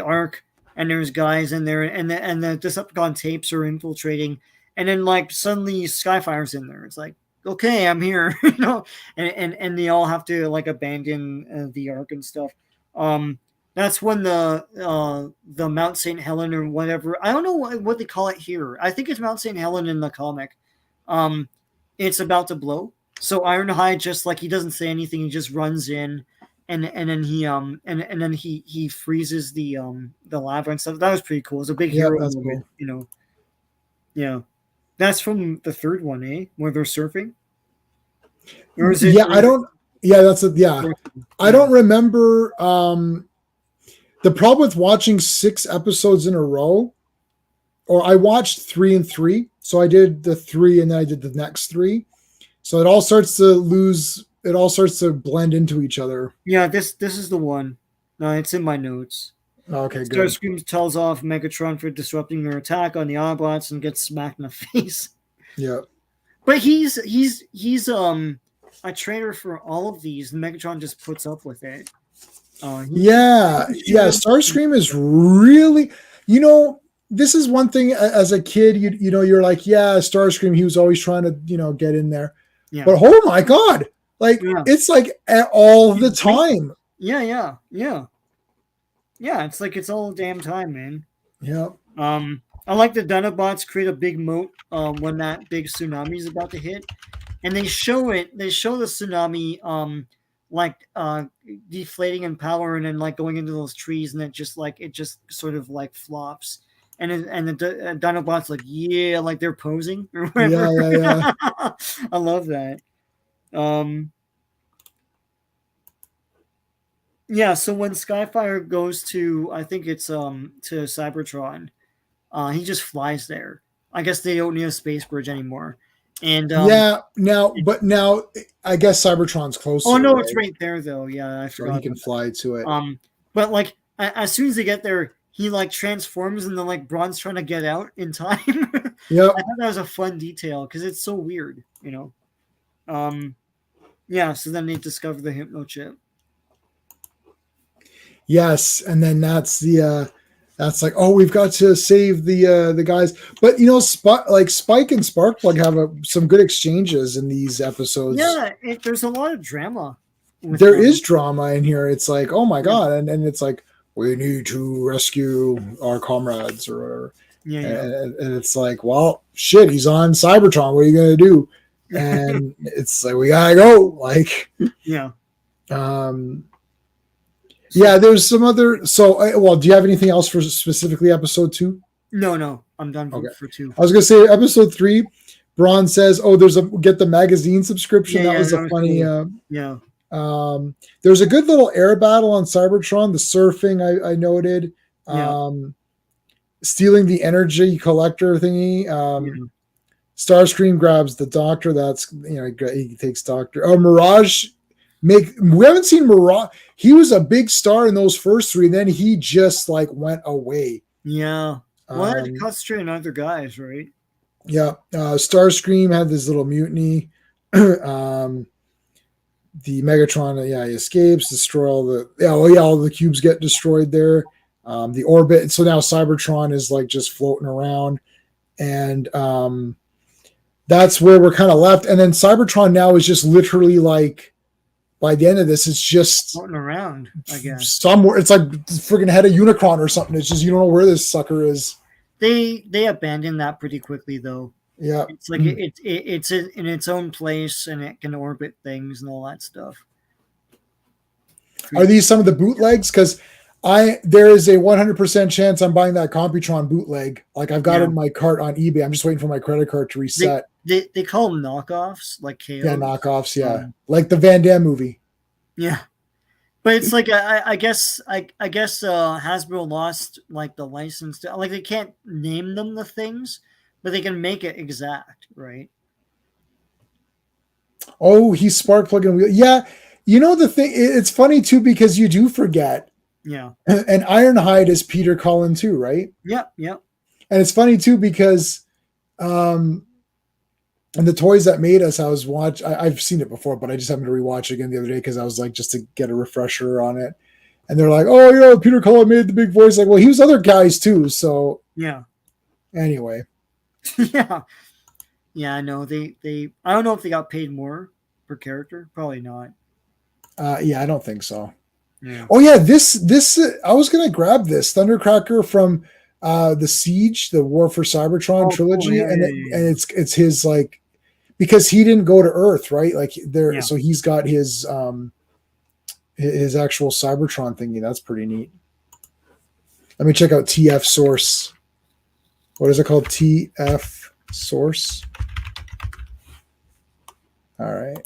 Ark, and there's guys in there, and the Decepticon tapes are infiltrating, and then like suddenly Skyfire's in there. It's like, okay, I'm here, you know, and they all have to like abandon the Ark and stuff. That's when the Mount St. Helen or whatever, I don't know what they call it here. I think it's Mount St. Helen in the comic. It's about to blow. So Ironhide just like he doesn't say anything, he just runs in, and then he freezes the lava and stuff. That was pretty cool. It's a big hero moment, cool. You know. Yeah, that's from the third one, where they're surfing. Or is it? Yeah, I don't. Yeah, that's it. Yeah, I don't remember. The problem with watching 6 episodes in a row, or I watched 3 and 3, so I did the 3 and then I did the next 3. So it all starts to blend into each other. Yeah, this is the one. No, it's in my notes. Okay, good. Starscream tells off Megatron for disrupting their attack on the Autobots and gets smacked in the face. Yeah. But he's a traitor for all of these, and Megatron just puts up with it. Starscream is really, you know, this is one thing as a kid, you know, you're like, yeah, Starscream, he was always trying to, you know, get in there. Yeah. But oh my God, like it's like all the time. Yeah. Yeah, it's like it's all damn time, man. Yeah. I like the Dinobots create a big moat when that big tsunami is about to hit, and they show it. They show the tsunami like deflating in power and then like going into those trees, and it just sort of like flops. And the Dinobots like yeah, like they're posing or Yeah, whatever. yeah, yeah. I love that. Um, yeah, so when Skyfire goes to, I think it's to Cybertron, he just flies there. I guess they don't need a space bridge anymore. And Yeah, now I guess Cybertron's oh closer, no, it's right? right there though. Yeah, I So he forgot can about fly to that. it. But like as soon as they get there, he like transforms and then like Braun's trying to get out in time. I Yep. thought that was a fun detail because it's so weird, you know. Um, yeah, so then they discover the hypno chip. Yes, and then that's like, oh, we've got to save the guys. But like Spike and Sparkplug have some good exchanges in these episodes. Yeah, there's a lot of drama with There them. is drama in here. It's like, oh my Yeah, god, and it's like we need to rescue our comrades or whatever. yeah, yeah. And it's like, well, shit, he's on Cybertron. What are you gonna do? And it's like we gotta go. Like, Yeah. um, So yeah. There's some other. So, well, do you have anything else for specifically episode 2? no, I'm done Okay, for two. I was gonna say episode 3. Braun says, "Oh, there's a get the magazine subscription." Yeah, That yeah, was that a was funny. cool. Yeah, There's a good little air battle on Cybertron. The surfing I noted. yeah, Stealing the energy collector thingy. yeah, Starscream grabs the Doctor. That's he takes Doctor. Oh, Mirage. We haven't seen Mirage. He was a big star in those first 3, and then he just like went away. yeah. Well, I had to Um, concentrate on other guys, right? yeah, Starscream had this little mutiny. um, the Megatron, yeah, he escapes, destroy all the all the cubes get destroyed there. The orbit, so now Cybertron is like just floating around, and that's where we're kind of left. And then Cybertron now is just literally like by the end of this, it's just Floating around, I guess. somewhere. It's like freaking head of Unicron or something. It's just you don't know where this sucker is. They abandoned that pretty quickly, though. Yeah. It's like it's in its own place and it can orbit things and all that stuff. Are these some of the bootlegs? Because there is a 100% chance I'm buying that Computron bootleg. Like I've got it in my cart on eBay. I'm just waiting for my credit card to reset. They call them knockoffs, like KO. Yeah, knockoffs. Yeah, like the Van Damme movie. Yeah, but it's like I guess Hasbro lost like the license to like they can't name them the things, but they can make it exact, right? Oh, he's spark plugging wheel. Yeah, the thing. It's funny too because you do forget. Yeah. And Ironhide is Peter Cullen too, right? Yep. And it's funny too because, and the toys that made us, I've seen it before, but I just happened to rewatch it again the other day because I was like just to get a refresher on it. And they're like, oh, Peter Cullen made the big voice. Like, well, he was other guys too. So yeah. Anyway. Yeah. Yeah, I know. They I don't know if they got paid more per character. Probably not. Yeah, I don't think so. Yeah. Oh yeah, this I was gonna grab this Thundercracker from the Siege, the War for Cybertron trilogy, cool. Yeah, and yeah. and it's his like because he didn't go to Earth, right? Like there, so he's got his actual Cybertron thingy. That's pretty neat. Let me check out TF Source. What is it called? TF Source. All right.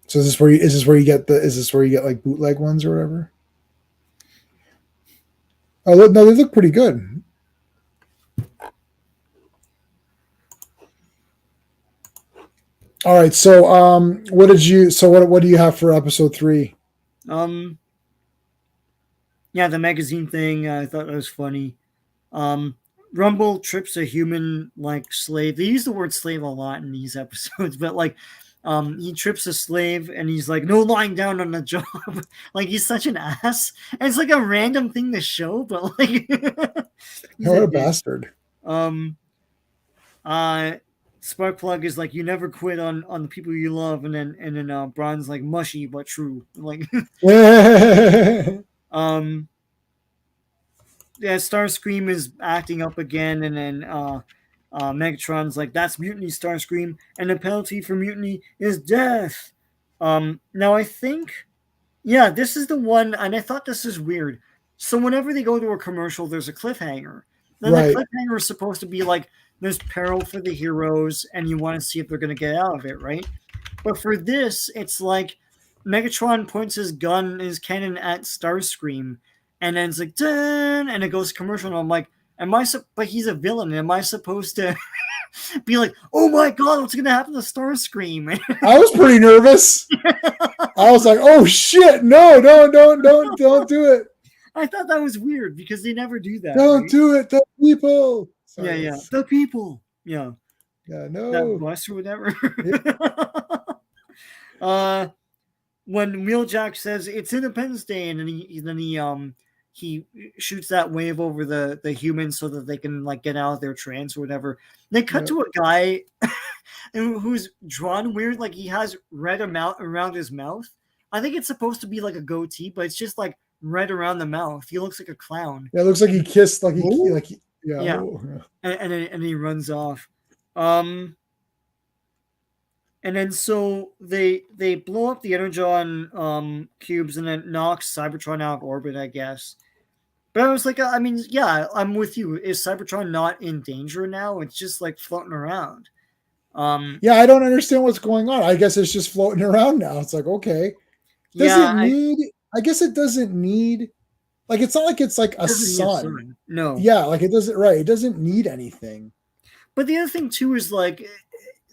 So is this where you get like bootleg ones or whatever? Oh no, they look pretty good. All right, so what do you have for episode 3? Yeah, the magazine thing, I thought that was funny. Rumble trips a human like slave. They use the word slave a lot in these episodes, but like he trips a slave and he's like, no lying down on the job. Like he's such an ass. And it's like a random thing to show, but like what a bastard. Sparkplug is like, you never quit on the people you love, and then Bron's like, mushy but true. Like, um, yeah, Starscream is acting up again, and then Megatron's like, that's mutiny, Starscream, and the penalty for mutiny is death. Now I think, yeah, this is the one, and I thought this is weird. So whenever they go to a commercial, there's a cliffhanger. Then the Right. cliffhanger is supposed to be like, there's peril for the heroes, and you want to see if they're going to get out of it, right? But for this, it's like Megatron points his gun, his cannon at Starscream, and then it's like, dun, and it goes commercial, and I'm like, but he's a villain. Am I supposed to be like, oh my god, what's going to happen to Starscream? I was pretty nervous. I was like, oh shit, no, don't do it. I thought that was weird because they never do that. Don't right? do it, the people. Sorry. Yeah. The people. Yeah. Yeah, That no. bus or whatever. When Wheeljack says it's Independence Day, and then he shoots that wave over the humans so that they can like get out of their trance or whatever. They cut to a guy who's drawn weird, like he has red amount around his mouth. I think it's supposed to be like a goatee, but it's just like red around the mouth. He looks like a clown. Yeah, it looks like he kissed, like Yeah. And he runs off. And then so they blow up the Energon cubes, and then knocks Cybertron out of orbit, I guess. But I was like, I mean, yeah, I'm with you. Is Cybertron not in danger now? It's just like floating around. Yeah, I don't understand what's going on. I guess it's just floating around now. It's like, okay. I guess it doesn't need, like, it's not like it's like a sun. No. Yeah, like it doesn't, right. It doesn't need anything. But the other thing too is like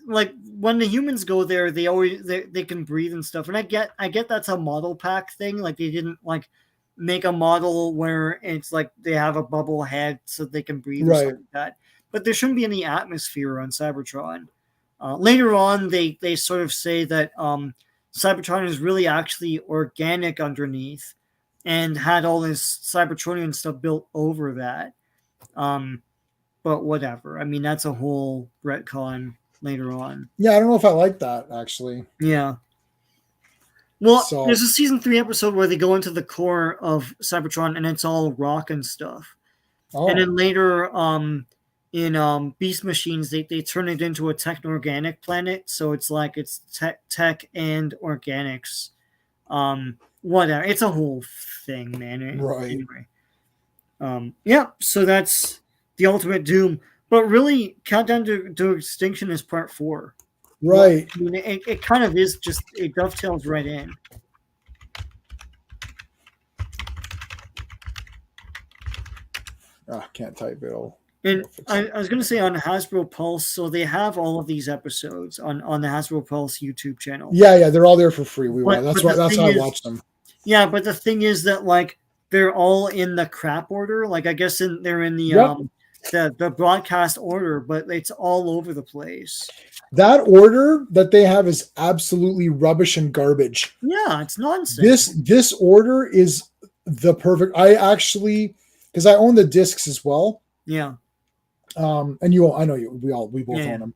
when the humans go there, they can breathe and stuff. And I get that's a model pack thing. Like they didn't like make a model where it's like they have a bubble head so they can breathe or something like that. But there shouldn't be any atmosphere on Cybertron. Later on, they sort of say that Cybertron is really actually organic underneath and had all this Cybertronian stuff built over that. But whatever. I mean, that's a whole retcon later on. Yeah, I don't know if I like that, actually. Yeah. Well, there's a season 3 episode where they go into the core of Cybertron and it's all rock and stuff. Oh. And then later in Beast Machines, they turn it into a techno-organic planet. So it's like it's tech and organics. Whatever. It's a whole thing, man. Right. Anyway. Yeah, so that's the Ultimate Doom. But really, Countdown to Extinction is part 4. Right. Well, I mean, it kind of is just, it dovetails right in. Can't type it all. And I was going to say on Hasbro Pulse, so they have all of these episodes on the Hasbro Pulse YouTube channel. Yeah, they're all there for free. That's how I watch them. Yeah, but the thing is that like they're all in the crap order. Like I guess they're in the broadcast order, but it's all over the place. That order that they have is absolutely rubbish and garbage. Yeah, it's nonsense. This order is the perfect. I actually, because I own the discs as well. Yeah. And I know we both own them,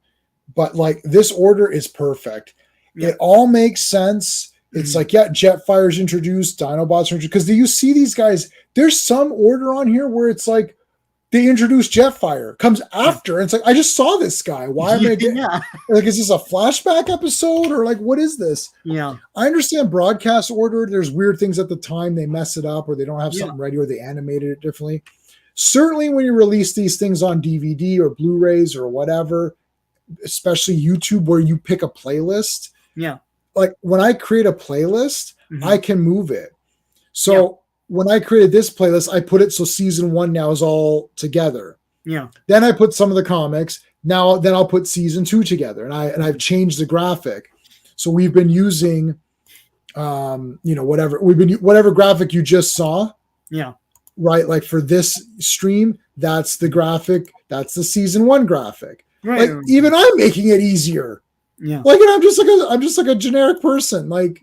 but like this order is perfect. Yeah. It all makes sense. It's like, Jetfire's introduced, Dinobots are introduced. Because do you see these guys? There's some order on here where it's like they introduce Jetfire, comes after, and it's like, I just saw this guy. Why am I getting like, is this a flashback episode or like what is this? Yeah. I understand broadcast order. There's weird things at the time, they mess it up or they don't have something ready or they animated it differently. Certainly when you release these things on DVD or Blu-rays or whatever, especially YouTube where you pick a playlist. Yeah. Like when I create a playlist, I can move it. So when I created this playlist, I put it so season 1 now is all together. Yeah. Then I put some of the comics. Then I'll put season 2 together, and I've changed the graphic. So we've been using, whatever graphic you just saw. Yeah. Right, like for this stream, that's the graphic. That's the season 1 graphic. Right. Like even I'm making it easier. Yeah. Like, and I'm just like a generic person. Like,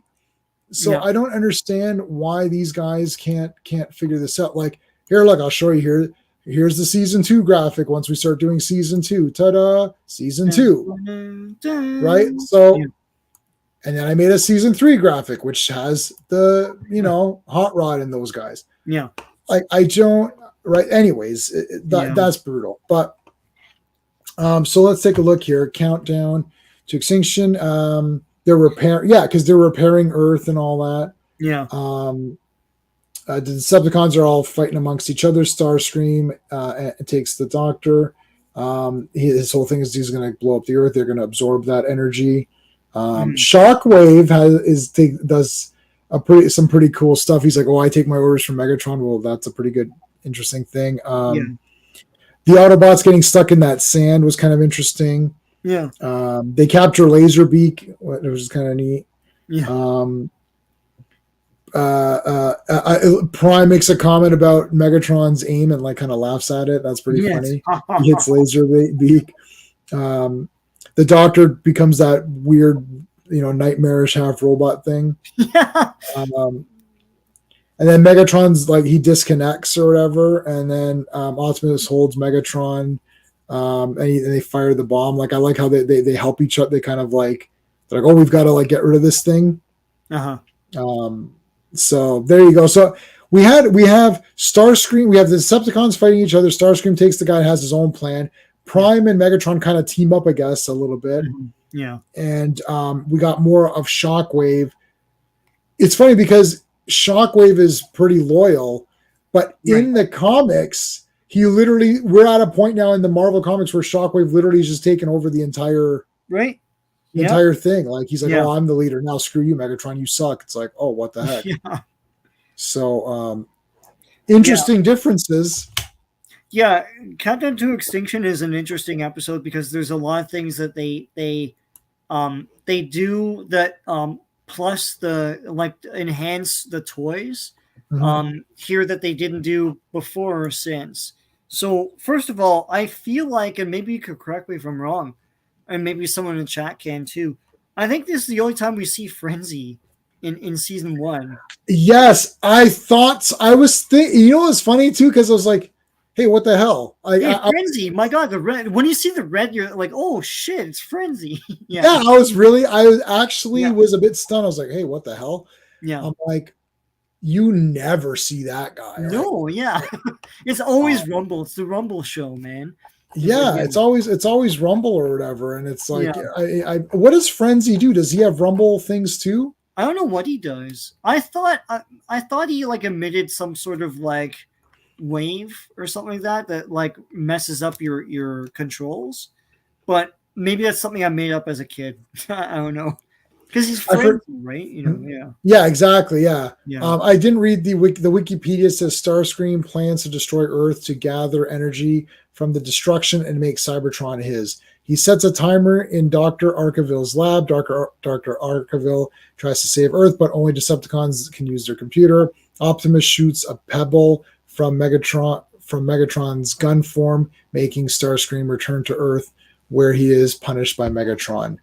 so I don't understand why these guys can't figure this out. Like, here, look, I'll show you here. here's the season 2 graphic. Once we start doing season 2, ta-da, season 2, right? Yeah. So, and then I made a season 3 graphic, which has the, Hot Rod and those guys. Yeah. Like, I don't, right? Anyways, Yeah. that's brutal. But, so let's take a look here. Countdown to extinction. They're because they're repairing Earth and all that. Yeah. The Decepticons are all fighting amongst each other. Starscream takes the Doctor. His whole thing is he's going to blow up the Earth. They're going to absorb that energy. Shockwave does some pretty cool stuff. He's like, "Oh, I take my orders from Megatron." Well, that's a pretty good, interesting thing. The Autobots getting stuck in that sand was kind of interesting. Yeah. They capture Laserbeak, which was kind of neat. Yeah. Prime makes a comment about Megatron's aim and like kind of laughs at it. That's pretty funny. He hits Laserbeak. The Doctor becomes that weird, nightmarish half robot thing. Yeah. And then Megatron's like he disconnects or whatever, and then Optimus holds Megatron, and they fire the bomb. Like I like how they help each other. They kind of like they're like, oh, we've got to like get rid of this thing. So there you go. So we have Starscream. We have the Decepticons fighting each other. Starscream takes the guy, has his own plan. Prime and Megatron kind of team up, I guess, a little bit. Yeah. And we got more of Shockwave. It's funny because Shockwave is pretty loyal, but in the comics, we're at a point now in the Marvel comics where Shockwave literally is just taken over the entire entire thing. Like he's like, oh, I'm the leader now. Screw you, Megatron. You suck. It's like, oh, what the heck? So interesting differences. Yeah, Countdown to Extinction is an interesting episode because there's a lot of things that they do that plus the enhance the toys here that they didn't do before or since. So first of all, I feel like, and maybe you could correct me if I'm wrong, and maybe someone in the chat can too, I think this is the only time we see Frenzy in season 1. Yes, I thought I was thinking. It's funny too because I was like, hey, what the hell? Frenzy! My God, the red. When you see the red, you're like, oh shit, it's Frenzy. I was was a bit stunned. I was like, hey, what the hell? Yeah. I'm like, you never see that guy. No, right? It's always Rumble. It's the Rumble show, man. It's always Rumble or whatever, and it's like, what does Frenzy do? Does he have Rumble things too? I don't know what he does. I thought he like emitted some sort of like wave or something like that like messes up your controls, but maybe that's something I made up as a kid. I don't know, because he's Frenzy, right? Yeah, exactly. I didn't read the Wikipedia. Says Starscream plans to destroy Earth to gather energy from the destruction and make Cybertron his. He sets a timer in Dr. Arkaville's lab. Dr. Arkaville tries to save Earth, but only Decepticons can use their computer. Optimus shoots a pebble from Megatron's gun form, making Starscream return to Earth, where he is punished by Megatron.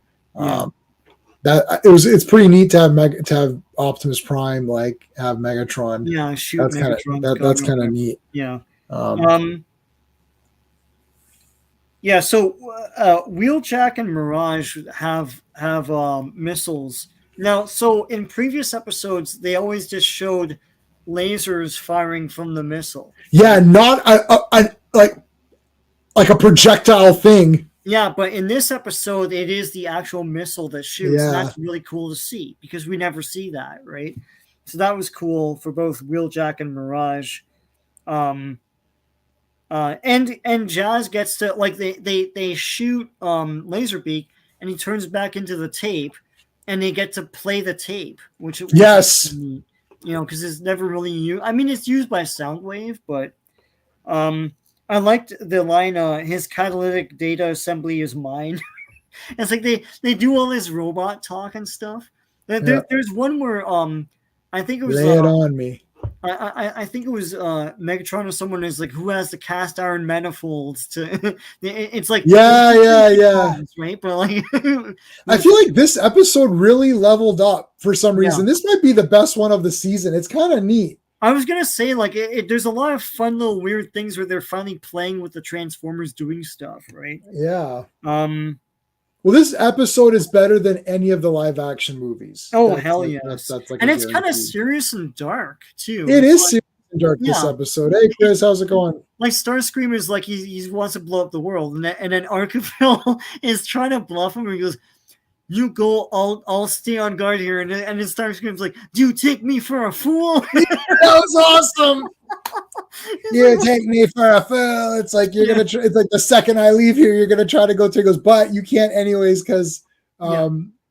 It's pretty neat to have Optimus Prime like have Megatron. Yeah, shoot. That's kind of neat. Yeah. So Wheeljack and Mirage have missiles now. So in previous episodes, they always just showed lasers firing from the missile. Yeah, not like a projectile thing. Yeah, but in this episode, it is the actual missile that shoots. Yeah. That's really cool to see because we never see that, right? So that was cool for both Wheeljack and Mirage. And Jazz gets to like they shoot Laserbeak and he turns back into the tape, and they get to play the tape, which is neat, because it's never really used. I mean, it's used by Soundwave, but I liked the line, his catalytic data assembly is mine. It's like they do all this robot talk and stuff. There's one where I think it was lay it on me. I think it was Megatron or someone is like, who has the cast iron manifolds to it's like right, but like I feel like this episode really leveled up for some reason. This might be the best one of the season. It's kind of neat. I was gonna say like there's a lot of fun little weird things where they're finally playing with the Transformers doing stuff, right? Yeah. Um. Well, this episode is better than any of the live action movies. Oh That's hell like yes, that's like a and it's kind of guarantee. serious and dark too. It It's is like serious and dark this yeah, episode. Hey Chris, how's it going? like Starscream is like he wants to blow up the world, and then Arkeville is trying to bluff him. And he goes, "You go, I'll stay on guard here." And then Starscream's like, "Do you take me for a fool?" That was awesome. You Like, take me for a fool. It's like you're yeah, gonna. It's like the second I leave here, you're gonna try to go take us, but you can't anyways because yeah,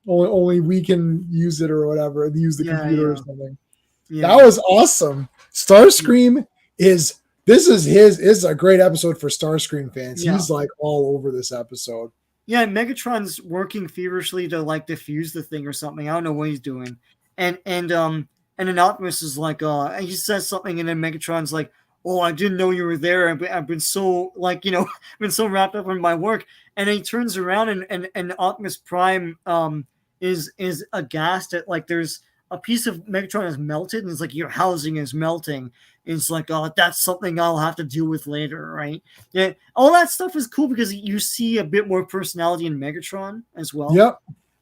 only we can use it or whatever. Use the yeah, computer or yeah, something. That yeah, was awesome. Starscream is this is a great episode for Starscream fans. yeah. He's like all over this episode. Yeah, Megatron's working feverishly to like defuse the thing or something. I don't know what he's doing. And then Optimus is like he says something and then Megatron's like, "Oh, I didn't know you were there. I've been so like, I've been so wrapped up in my work." And then he turns around and Optimus Prime is aghast at like there's a piece of Megatron is melted and it's like your housing is melting. And it's like, "Oh, that's something I'll have to deal with later," right? Yeah, all that stuff is cool because you see a bit more personality in Megatron as well. Yep,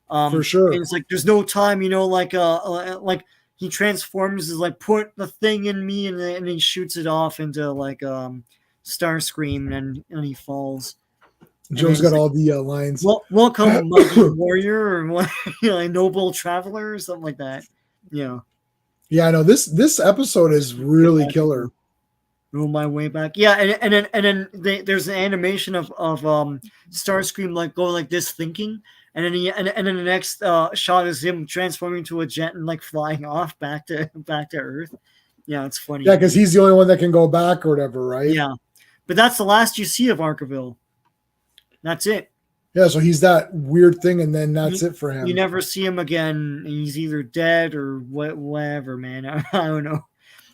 for And sure. it's like there's no time, like he transforms is like put the thing in me, and he shoots it off into like Starscream, and he falls. And then Joe's he's got like, all the lines. "Well, welcome, mighty warrior, or what, noble traveler, or something like that." Yeah, Yeah, I know this episode is really killer. roll my way back. Yeah, and then there's an animation of Starscream like going like this thinking, and then the next shot is him transforming into a jet and like flying off back to Earth. Yeah, it's funny. Yeah, because he's the only one that can go back or whatever, right? Yeah, but that's the last you see of Arkeville. That's it. Yeah, so he's that weird thing, and then that's You, it for you him. never see him again. He's either dead or whatever, man. I don't know.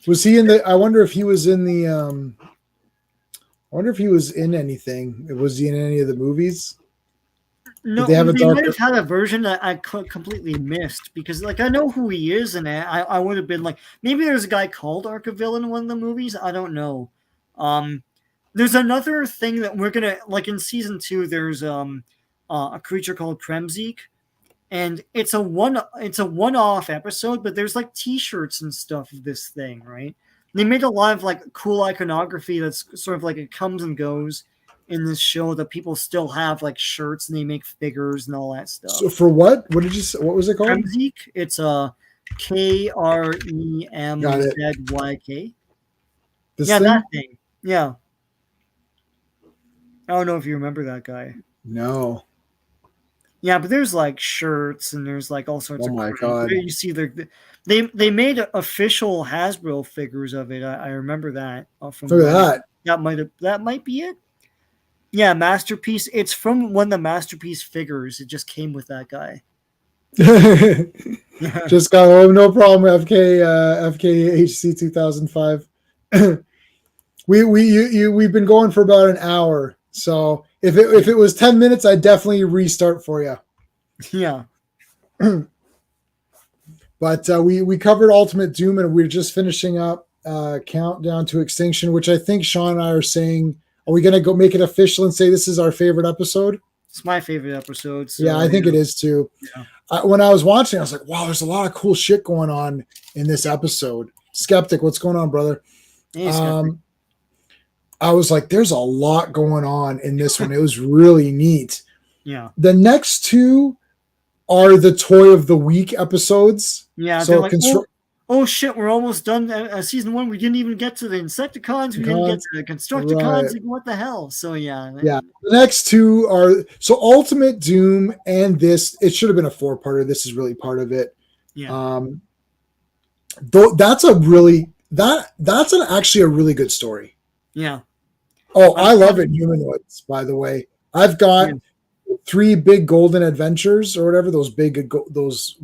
Was he in the? I wonder if he was in the. I wonder if he was in anything. Was he in any of the movies? Did No, they have a they might darker? have had a version that I completely missed because, like, I know who he is, and I would have been like, maybe there's a guy called Arkeville in one of the movies. I don't know. Um, there's another thing that we're gonna like in season 2. There's a creature called Kremzeek, and it's a one-off episode, but there's like T-shirts and stuff of this thing, right? They made a lot of like cool iconography that's sort of like it comes and goes in this show that people still have like shirts and they make figures and all that So stuff. for what? What did you say? What was it called? Kremzeek, it's a Got it. Kremzyk. This Yeah, that thing? thing. Yeah, I don't know if you remember that guy. No. Yeah, but there's like shirts and there's like all sorts Oh of my crap. god. You see, they made official Hasbro figures of it. I remember that from Look at that might be it. Yeah, Masterpiece. It's from one of the Masterpiece figures. It just came with that guy. that. Yeah, Just got no problem. FKHC 2005. We've been going for about an hour. So if it was 10 minutes, I'd definitely restart for you. yeah, But we covered Ultimate Doom, and we're just finishing up Countdown to Extinction, which I think Sean and I are saying. Are we going to go make it official and say this is our favorite episode? it's my favorite episode. So, Yeah, I think it is too. Yeah. When I was watching, I was like, wow, there's a lot of cool shit going on in this episode. Skeptic, what's going on, brother? Hey, Skeptic. I was like, there's a lot going on in this one. It was really neat. Yeah, The next two are the Toy of the Week episodes. yeah. So They're like, oh shit, we're almost done. Season 1, we didn't even get to the Insecticons. We didn't get to the Constructicons. Right. Like, what the hell? So yeah. Yeah. The next two are so Ultimate Doom and this. It should have been a 4-parter. This is really part of it. Yeah. Though that's actually a really good story. Yeah. Oh, I love it. Humanoids, by the way. I've got 3 big golden adventures or whatever, those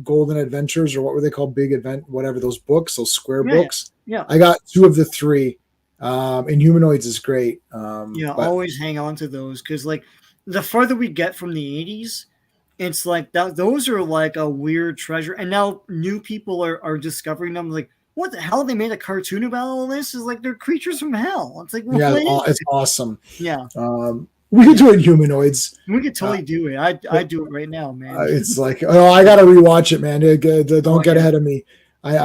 golden adventures, or what were they called? Big event, whatever, those books, those square books. Yeah. I got 2 of the 3. And Humanoids is great. Always hang on to those because like the further we get from the 80s, it's like those are like a weird treasure. And now new people are discovering them like, what the hell? They made a cartoon about all this? Is like they're creatures from hell. It's like, Yeah, what is it's it? awesome. Yeah. We could do it in Humanoids. We could totally do it. I do it right now, man. It's like, oh, I gotta rewatch it, man. Don't get ahead of me. I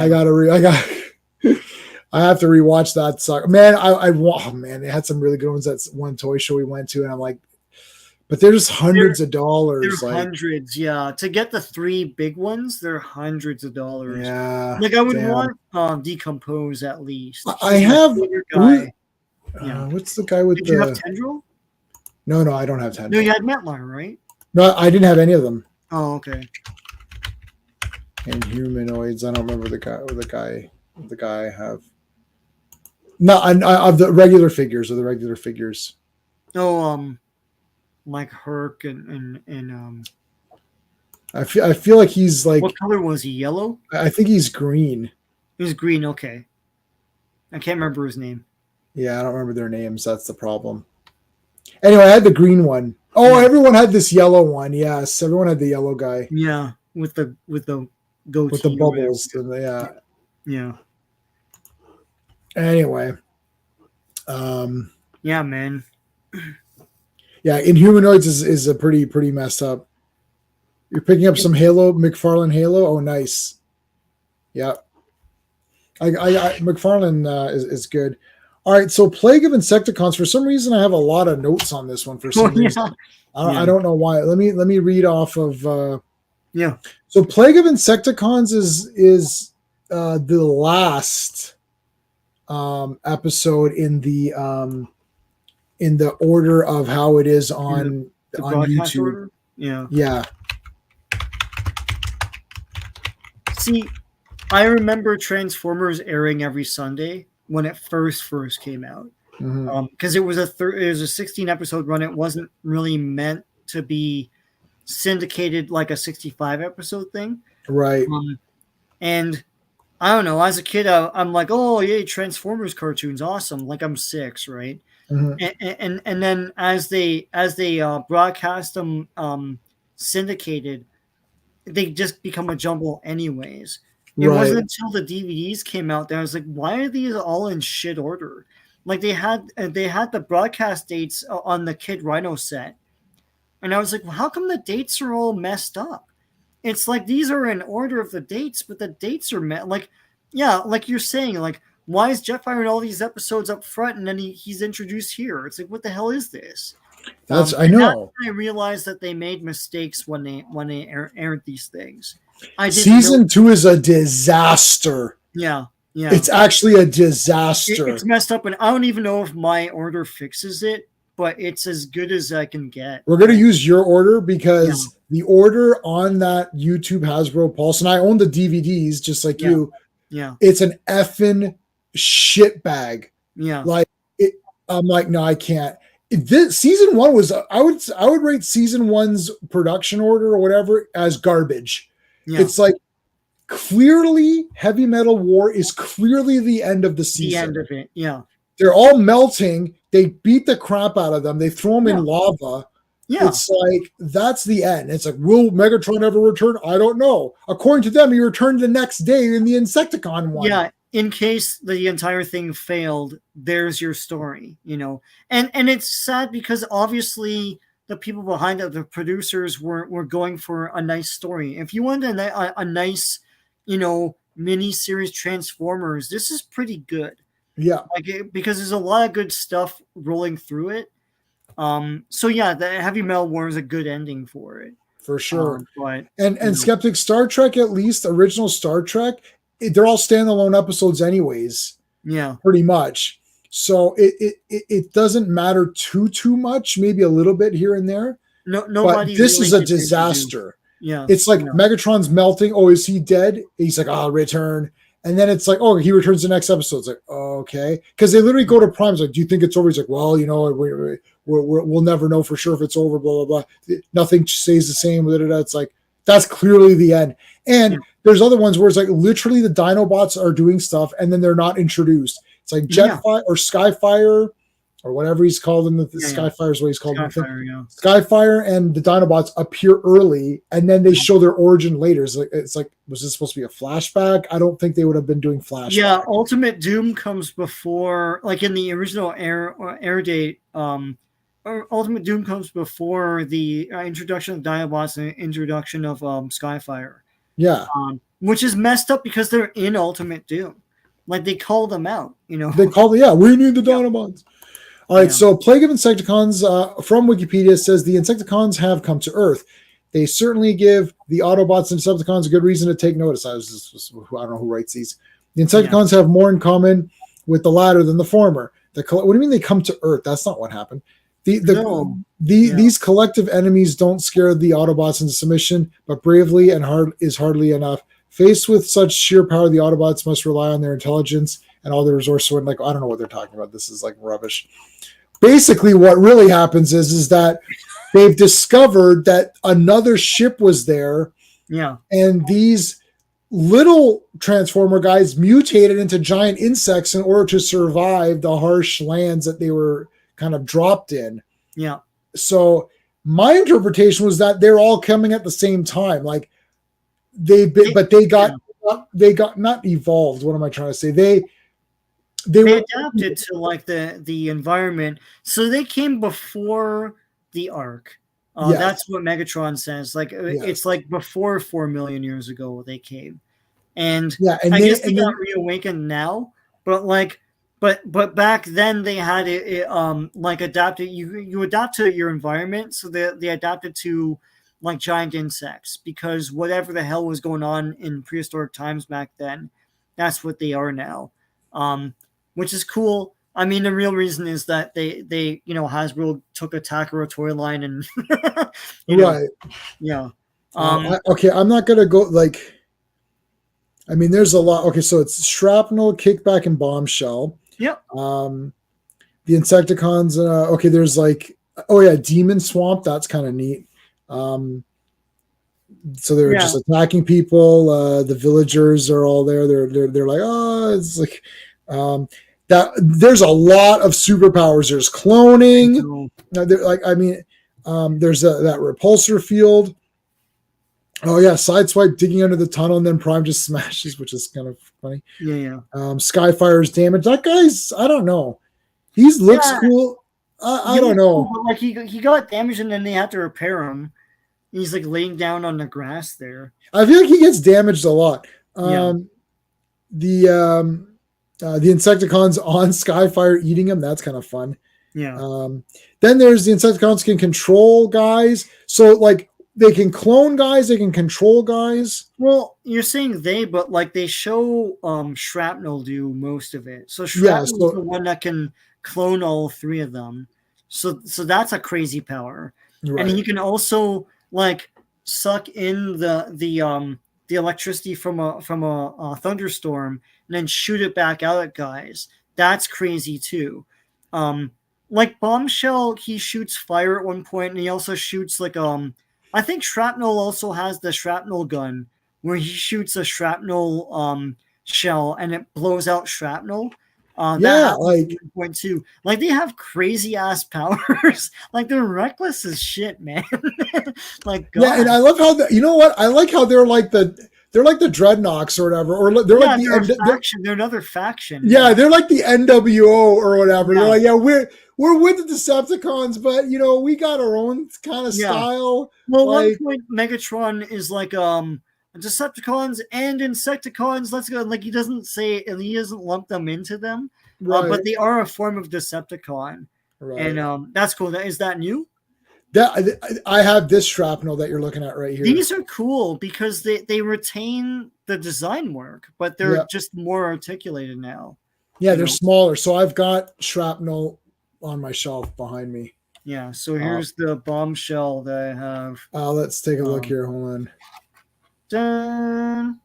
I have to rewatch that sucker. Man, oh man, they had some really good ones. That's one toy show we went to, and I'm like, but they're just hundreds of dollars. They're like hundreds, yeah. To get the 3 big ones, they're hundreds of dollars. Yeah. Like I would want Decompose at least. I have guy. What's the guy with Did you have Tendril? No, I don't have Tendril. No, you had Metlar, right? No, I didn't have any of them. Oh, okay. And Humanoids, I don't remember the guy I have. No, of the regular figures Oh, like Herc and I feel like he's like, what color was he? Yellow? I think he's green. He's green. Okay, I can't remember his name. Yeah, I don't remember their names. That's the problem. Anyway, I had the green one. Oh, yeah. Everyone had this yellow one. Yes, everyone had the yellow guy. Yeah, with the goatee, with the bubbles. Yeah. Anyway, yeah, man. Yeah, Inhumanoids is a pretty messed up. You're picking up some McFarlane Halo. Oh, nice. Yeah, I McFarlane is good. All right, so Plague of Insecticons. For some reason, I have a lot of notes on this one. For some reason, I don't know why. Let me read off of. Yeah. So Plague of Insecticons is the last episode in the order of how it is on YouTube. Order? Yeah. Yeah. See, I remember Transformers airing every Sunday when it first came out, because it was a 16 episode run. It wasn't really meant to be syndicated like a 65 episode thing, right? And I don't know. As a kid, I'm like, oh yay, Transformers cartoons, awesome! Like I'm 6, right? And then as they broadcast them syndicated, they just become a jumble anyways. It wasn't until the DVDs came out that I was like, why are these all in shit order? Like they had the broadcast dates on the Kid Rhino set, and I was like, well, how come the dates are all messed up? It's like these are in order of the dates, but the dates are like you're saying, like, why is Jetfire in all these episodes up front and then he's introduced here? It's like, what the hell is this? I know. I realized that they made mistakes when they aired these things. Season 2 is a disaster. Yeah. It's actually a disaster. It's messed up, and I don't even know if my order fixes it, but it's as good as I can get. We're going to use your order because the order on that YouTube Hasbro Pulse, and I own the DVDs just like you. Yeah. It's an effing shit bag. Yeah. Like I'm like, no, I can't. This season 1 was, I would rate season 1's production order or whatever as garbage. Yeah. It's like clearly Heavy Metal War is clearly the end of the season. The end of it, yeah. They're all melting. They beat the crap out of them. They throw them in lava. Yeah. It's like, that's the end. It's like, will Megatron ever return? I don't know. According to them, he returned the next day in the Insecticon one. Yeah. In case the entire thing failed, there's your story, And it's sad because obviously the people behind it, the producers, were going for a nice story. If you wanted a nice, mini-series Transformers, this is pretty good. Yeah. Because there's a lot of good stuff rolling through it. So yeah, the Heavy Metal War is a good ending for it. For sure. But Skeptic, Star Trek, at least original Star Trek, they're all standalone episodes anyways. Yeah. Pretty much. So it doesn't matter too much, maybe a little bit here and there. Nobody. But this is a disaster. Yeah. It's like Megatron's melting. Oh, is he dead? He's like, I'll return. And then it's like, oh, he returns the next episode. It's like, oh, okay. Because they literally go to Prime. It's like, do you think it's over? He's like, well, we'll never know for sure if it's over, blah, blah, blah. Nothing stays the same. Blah, blah, blah. It's like, that's clearly the end. And there's other ones where it's like literally the Dinobots are doing stuff and then they're not introduced. It's like Jetfire or Skyfire or whatever he's called in the Yeah. Skyfire is what he's called in the thing. Skyfire, yeah. Skyfire and the Dinobots appear early, and then they show their origin later. It's like was this supposed to be a flashback? I don't think they would have been doing flashback. Yeah, Ultimate Doom comes before, like in the original air date. Ultimate Doom comes before the introduction of Dinobots and introduction of Skyfire. Yeah, Which is messed up because they're in Ultimate Doom. Like they call them out, they called it. Yeah, we need the Dinobots. All right, so Plague of Insecticons from Wikipedia says the Insecticons have come to Earth. They certainly give the Autobots and Decepticons a good reason to take notice. I don't know who writes these. The Insecticons have more in common with the latter than the former. What do you mean they come to Earth? That's not what happened. These collective enemies don't scare the Autobots into submission, but bravely and is hardly enough. Faced with such sheer power, the Autobots must rely on their intelligence and all their resources. So, like, I don't know what they're talking about. This is like rubbish. Basically, what really happens is that they've discovered that another ship was there. Yeah. And these little Transformer guys mutated into giant insects in order to survive the harsh lands that they were kind of dropped in. Yeah. So my interpretation was that they're all coming at the same time. Like they got not evolved. What am I trying to say? They adapted to like the environment, so they came before the arc. Yes. That's what Megatron says. Like it's like before 4 million years ago they came, and I guess they got reawakened now. But but back then they had it like adapted. You adapt to your environment, so they adapted to like giant insects because whatever the hell was going on in prehistoric times back then, that's what they are now. Which is cool. I mean, the real reason is that they Hasbro took a Takara toy line and right. Yeah. Okay, I'm not gonna go like. I mean, there's a lot. Okay, so it's Shrapnel, Kickback, and Bombshell. Yep. The Insecticons. Okay, there's like, Demon Swamp. That's kind of neat. So they're just attacking people. The villagers are all there. They're like, it's like. That there's a lot of superpowers. There's cloning. There's that repulsor field. Oh yeah, Sideswipe digging under the tunnel and then Prime just smashes, which is kind of funny. Yeah. Skyfire's damage. That guy's, I don't know. He looks cool. I don't know. Cool, but like he got damaged and then they had to repair him. He's like laying down on the grass there. I feel like he gets damaged a lot. The Insecticons on Skyfire eating him. That's kind of fun. Yeah. Then there's the Insecticons can control guys. So like they can clone guys. They can control guys. Well, you're saying but like they show Shrapnel do most of it. So Shrapnel's the one that can clone all three of them. So that's a crazy power. Right. And he can also like suck in the electricity from a thunderstorm and then shoot it back out at guys. That's crazy too. Like Bombshell, he shoots fire at one point, and he also shoots like I think Shrapnel also has the shrapnel gun where he shoots a shrapnel shell and it blows out shrapnel. Like point two. Like they have crazy ass powers. Like they're reckless as shit, man. Like God. Yeah, and I love how you know what? I like how they're like the Dreadnoks or whatever, or they're like they're another faction. Yeah, they're like the NWO or whatever. Yeah. They're like, we're with the Decepticons, but we got our own kind of style. Well, one point Megatron is like Decepticons and Insecticons. Let's go. Like he doesn't lump them into them, but they are a form of Decepticon, and that's cool. Is that new? I have this Shrapnel that you're looking at right here. These are cool because they retain the design work, but they're just more articulated now. Yeah, they're smaller. So I've got Shrapnel on my shelf behind me. Yeah, so here's the Bombshell that I have. Let's take a look here. Hold on. Dun.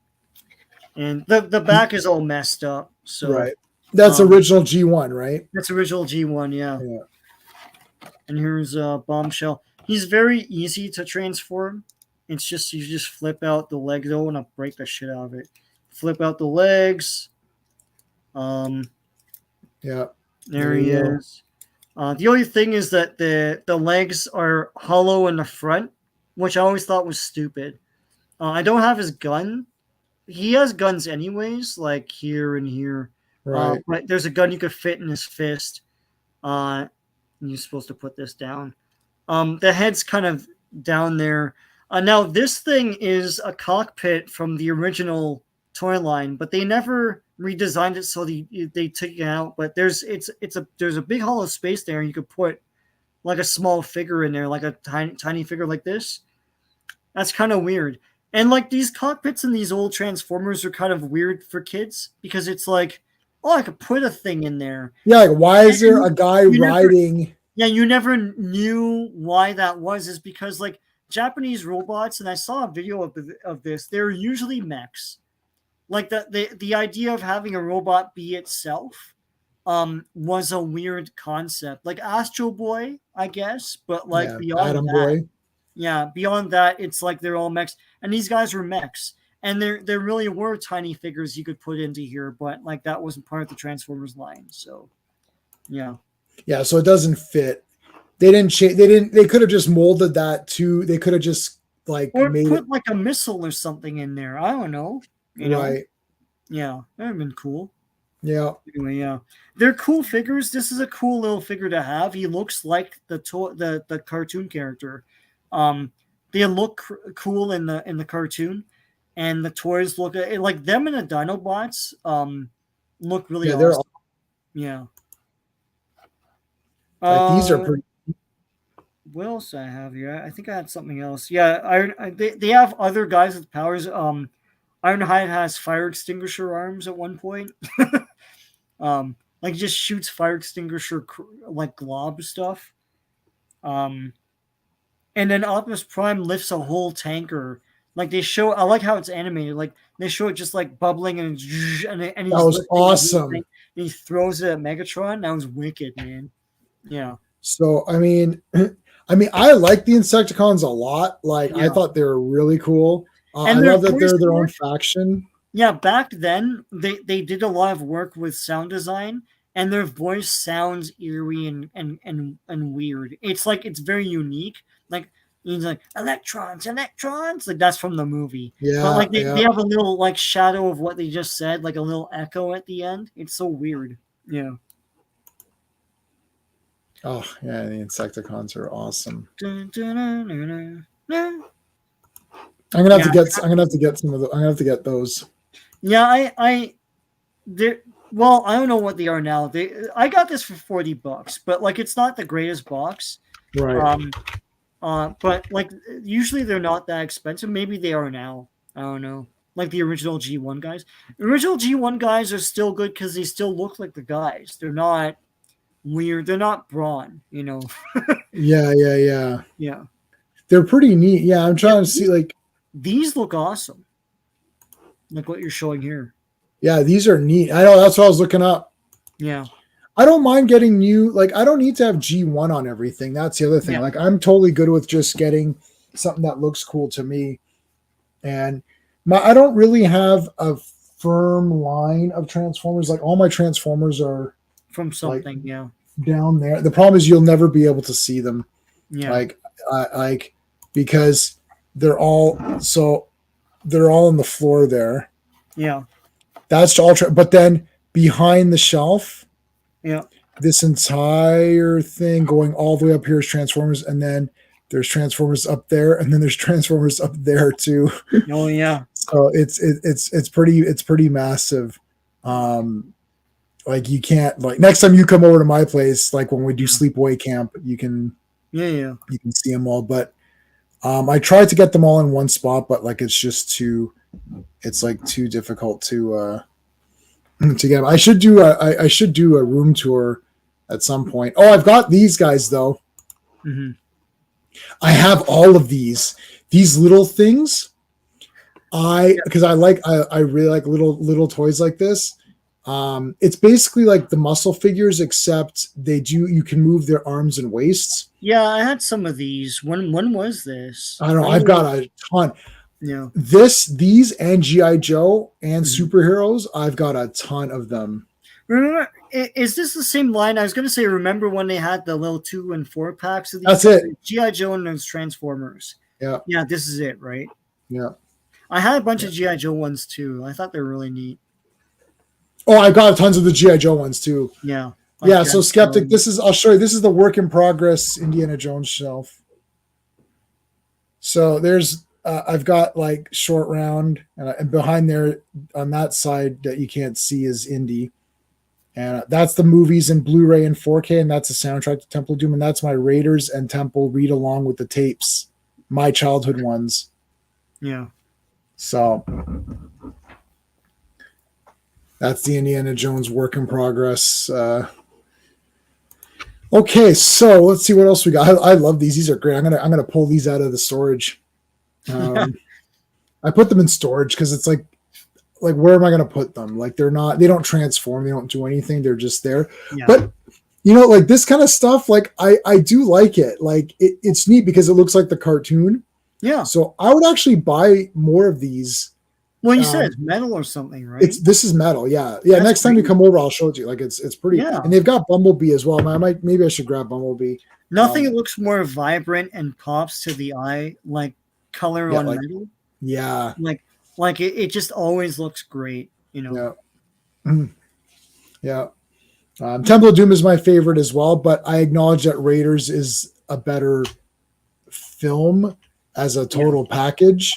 And the back is all messed up. So that's original G1, right? That's original G1, yeah. And here's Bombshell. He's very easy to transform. It's just you just flip out the legs. I don't want to break the shit out of it. Flip out the legs. There he is. The only thing is that the legs are hollow in the front, which I always thought was stupid. I don't have his gun. He has guns anyways, like here and here. Right. But there's a gun you could fit in his fist. And you're supposed to put this down. The head's kind of down there. Now this thing is a cockpit from the original toy line, but they never redesigned it, so they took it out. But there's a big hollow space there, and you could put like a small figure in there, like a tiny figure like this. That's kind of weird. And like these cockpits in these old Transformers are kind of weird for kids because it's like, oh, I could put a thing in there. Yeah, like why is there And a guy you never, riding? yeah, you never knew why that was. Is because like Japanese robots, and I saw a video of this. They're usually mechs. Like the idea of having a robot be itself, was a weird concept. Like Astro Boy, I guess, but like Yeah, beyond Atom that, Boy. yeah, beyond that, it's like they're all mechs, and these guys were mechs, and there really were tiny figures you could put into here, but like that wasn't part of the Transformers line. So yeah, Yeah, so it doesn't fit. They didn't change. They could have just molded that to. They could have just like or made it put like a missile or something in there. I don't know. You know, right. yeah, that'd have been cool. Yeah, Anyway, yeah, they're cool figures. This is a cool little figure to have. He looks like the cartoon character. Um, they look cool in the cartoon, and the toys look like them and the Dinobots. Look really yeah. They're awesome. Yeah. like these are Uh, pretty. what else do I have here? I think I had something else. Yeah, they have other guys with powers. Ironhide has fire extinguisher arms at one point. Like he just shoots fire extinguisher like glob stuff. Um, and then Optimus Prime lifts a whole tanker. Like they show, I like how it's animated. Like they show it just like bubbling and That he's was lifting the whole thing. awesome. And he throws it at Megatron. That was wicked, man. Yeah, So I mean, I mean, I like the Insecticons a lot. Like I yeah. thought they were really cool. I And their love that voice they're their own work. faction. Yeah, back then they did a lot of work with sound design, and their voice sounds eerie and weird. It's like it's very unique. Like he's like electrons, electrons. Like that's from the movie. But Yeah, like they yeah. have a little like shadow of what they just said, like a little echo at the end. It's so weird. Yeah. Oh yeah, the Insecticons are awesome. Dun, dun, dun, dun, dun, dun. I'm gonna have Yeah, to get. I'm gonna have to get some of the. I'm gonna have to get those. yeah. They well, I don't know what they are now. I got this for $40, but like it's not the greatest box. Right. Um, but like usually they're not that expensive. Maybe they are now. I don't know. Like the original G1 guys. The original G1 guys are still good because they still look like the guys. They're not weird. They're not brawn. You know. Yeah, yeah, yeah. Yeah. They're pretty neat. Yeah, I'm Yeah, trying to see like. these look awesome. Like what you're showing here. Yeah, these are neat. I know that's what I was looking up. Yeah. I don't mind getting new. Like I don't need to have G1 on everything. That's the other thing. Yeah. Like I'm totally good with just getting something that looks cool to me. And I don't really have a firm line of Transformers. Like all my Transformers are From like something. Yeah. down there. The problem is you'll never be able to see them. Yeah. Like because they're all on the floor there. Yeah. That's all. But then behind the shelf, Yeah. this entire thing going all the way up here is Transformers, and then there's Transformers up there, and then there's Transformers up there too. Oh yeah. So it's pretty massive. Like you can't like next time you come over to my place, like when we do sleepaway camp, you can Yeah. see them all. But I tried to get them all in one spot, but like it's like too difficult to get them. I should do a room tour at some point. Oh, I've got these guys though. Mm-hmm. I have all of these little things. Because I really like little toys like this. It's basically like the muscle figures, except you can move their arms and waists. Yeah, I had some of these. When was this? I don't know. I've got a ton. Yeah. These and GI Joe and Mhm. superheroes. I've got a ton of them. Remember Is this the same line? I was going to say, remember when they had the little 2 and 4 packs of these? That's it. G.I. Joe and those Transformers. Yeah. Yeah, this is it, right? Yeah. I had a bunch of G.I. Joe ones too. I thought they were really neat. Oh, I got tons of the GI Joe ones too. Yeah. Like Yeah. So Jack Skeptic, Jones. I'll show you. This is the work in progress Indiana Jones shelf. So there's I've got like Short Round, and behind there on that side that you can't see is Indy, and that's the movies in Blu-ray and 4K, and that's the soundtrack to Temple of Doom, and that's my Raiders and Temple read along with the tapes, my childhood ones. Yeah. So that's the Indiana Jones work in progress. Okay, so let's see what else we got. I love these. These are great. I'm gonna pull these out of the storage. I put them in storage because it's like where am I gonna put them? Like they don't transform, they don't do anything. They're just there. Yeah. But like this kind of stuff, like I do like it. Like it's neat because it looks like the cartoon. Yeah. So I would actually buy more of these. Well, you said it's metal or something, right? This is metal, yeah. That's next time you come over, I'll show it to you. Like it's pretty, Yeah. And they've got Bumblebee as well. Maybe I should grab Bumblebee. Nothing looks more vibrant and pops to the eye like color on metal. Yeah, like it just always looks great, Yeah, yeah. Temple of Doom is my favorite as well, but I acknowledge that Raiders is a better film as a total package.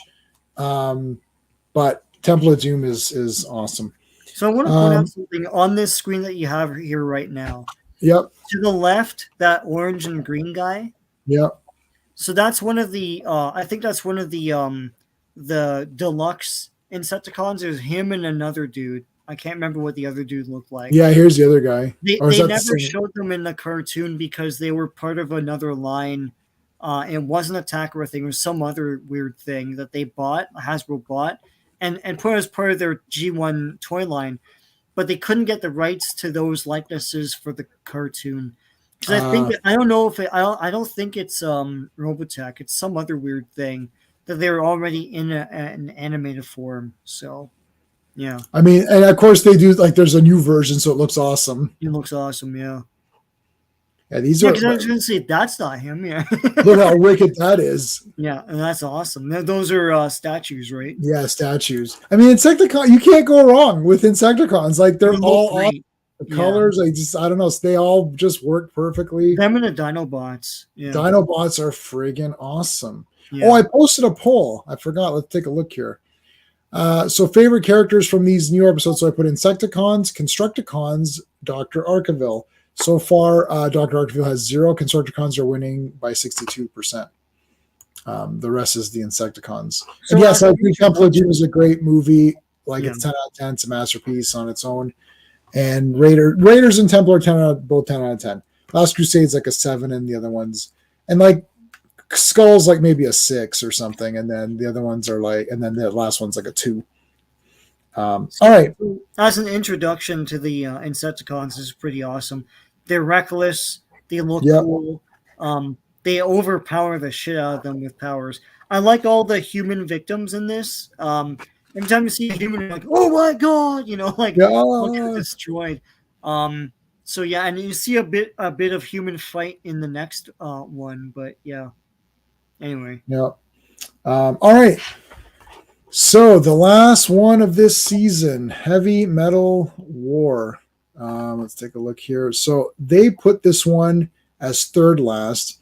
But Temple of Doom is awesome. So I want to point out something on this screen that you have here right now. Yep. To the left, that orange and green guy. Yep. So that's one of the I think that's one of the deluxe Insecticons. There's him and another dude. I can't remember what the other dude looked like. Yeah, here's the other guy. They never showed them in the cartoon because they were part of another line. It wasn't a Takara thing. It was some other weird thing that they bought, Hasbro bought, and put as part of their G1 toy line. But they couldn't get the rights to those likenesses for the cartoon. Because I don't know if I don't think it's Robotech. It's some other weird thing that they're already in an animated form. So, yeah. I mean, and of course they do, like, there's a new version, so it looks awesome. It looks awesome, yeah. Yeah, these are. I was going to say that's not him. Yeah. Look how wicked that is. Yeah, and that's awesome. Those are statues, right? Yeah, statues. I mean, Insecticon. You can't go wrong with Insecticons. Like they're all awesome. The colors. I don't know. They all just work perfectly. Them and the Dinobots. Yeah. Dinobots are friggin' awesome. Yeah. Oh, I posted a poll. I forgot. Let's take a look here. So favorite characters from these new episodes. So I put Insecticons, Constructicons, Dr. Arkeville. So far, Dr. Arkeville has 0. Constructicons are winning by 62%. The rest is the Insecticons. So, and yes, I think Temple of Doom is a great movie. Like it's 10 out of 10. It's a masterpiece on its own. And Raiders and Temple are both 10 out of 10. Last Crusade's like a 7, and the other ones, and like Skull's like maybe a 6 or something, and then the other ones are like, and then the last one's like a 2. All right. As an introduction to the Insecticons, this is pretty awesome. They're reckless. They look cool. They overpower the shit out of them with powers. I like all the human victims in this. Every time you see a human, you're like, oh my god, get destroyed. So yeah, and you see a bit of human fight in the next one, but yeah. Anyway. Yeah. All right. So the last one of this season, Heavy Metal War. Let's take a look here. So they put this one as third last.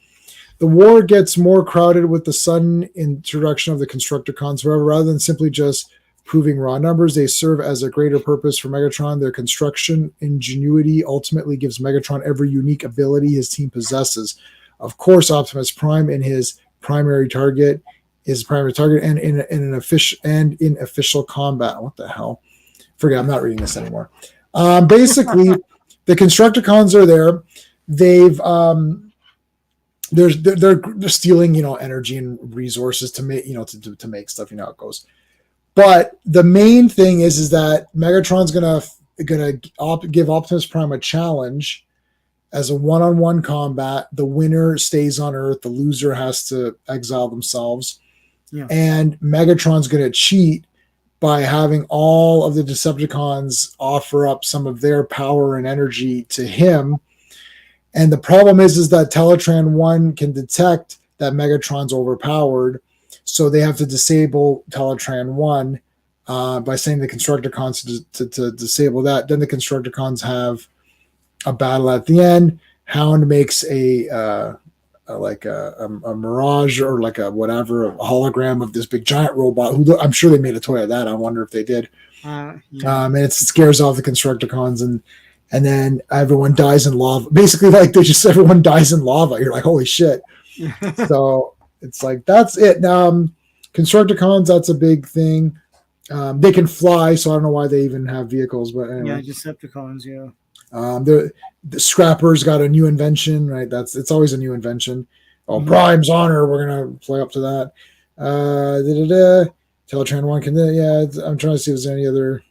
The war gets more crowded with the sudden introduction of the Constructicons. However, rather than simply just proving raw numbers, they serve as a greater purpose for Megatron. Their construction ingenuity ultimately gives Megatron every unique ability his team possesses. Of course, Optimus Prime in his primary target and in official combat. What the hell? Forget, I'm not reading this anymore. Basically, the Constructicons are there. They're stealing, energy and resources to make, to make stuff. You know how it goes. But the main thing is that Megatron's gonna give Optimus Prime a challenge as a one-on-one combat. The winner stays on Earth. The loser has to exile themselves. Yeah. And Megatron's going to cheat by having all of the Decepticons offer up some of their power and energy to him. And the problem is that Teletran 1 can detect that Megatron's overpowered, so they have to disable Teletran 1 by saying the Constructicons to disable that. Then the Constructicons have a battle at the end. Hound makes a mirage or like a whatever, a hologram of this big giant robot. Who I'm sure they made a toy of that. I wonder if they did. Yeah. And it scares off the Constructicons, and then everyone dies in lava. Basically, like everyone dies in lava. You're like, holy shit. So it's like that's it. Constructicons, that's a big thing. They can fly, so I don't know why they even have vehicles, but anyway. Yeah, Decepticons, yeah. The Scrappers got a new invention, right? It's always a new invention. Oh, Prime's honor, we're gonna play up to that. Teletran 1 can, yeah. I'm trying to see if there's any other.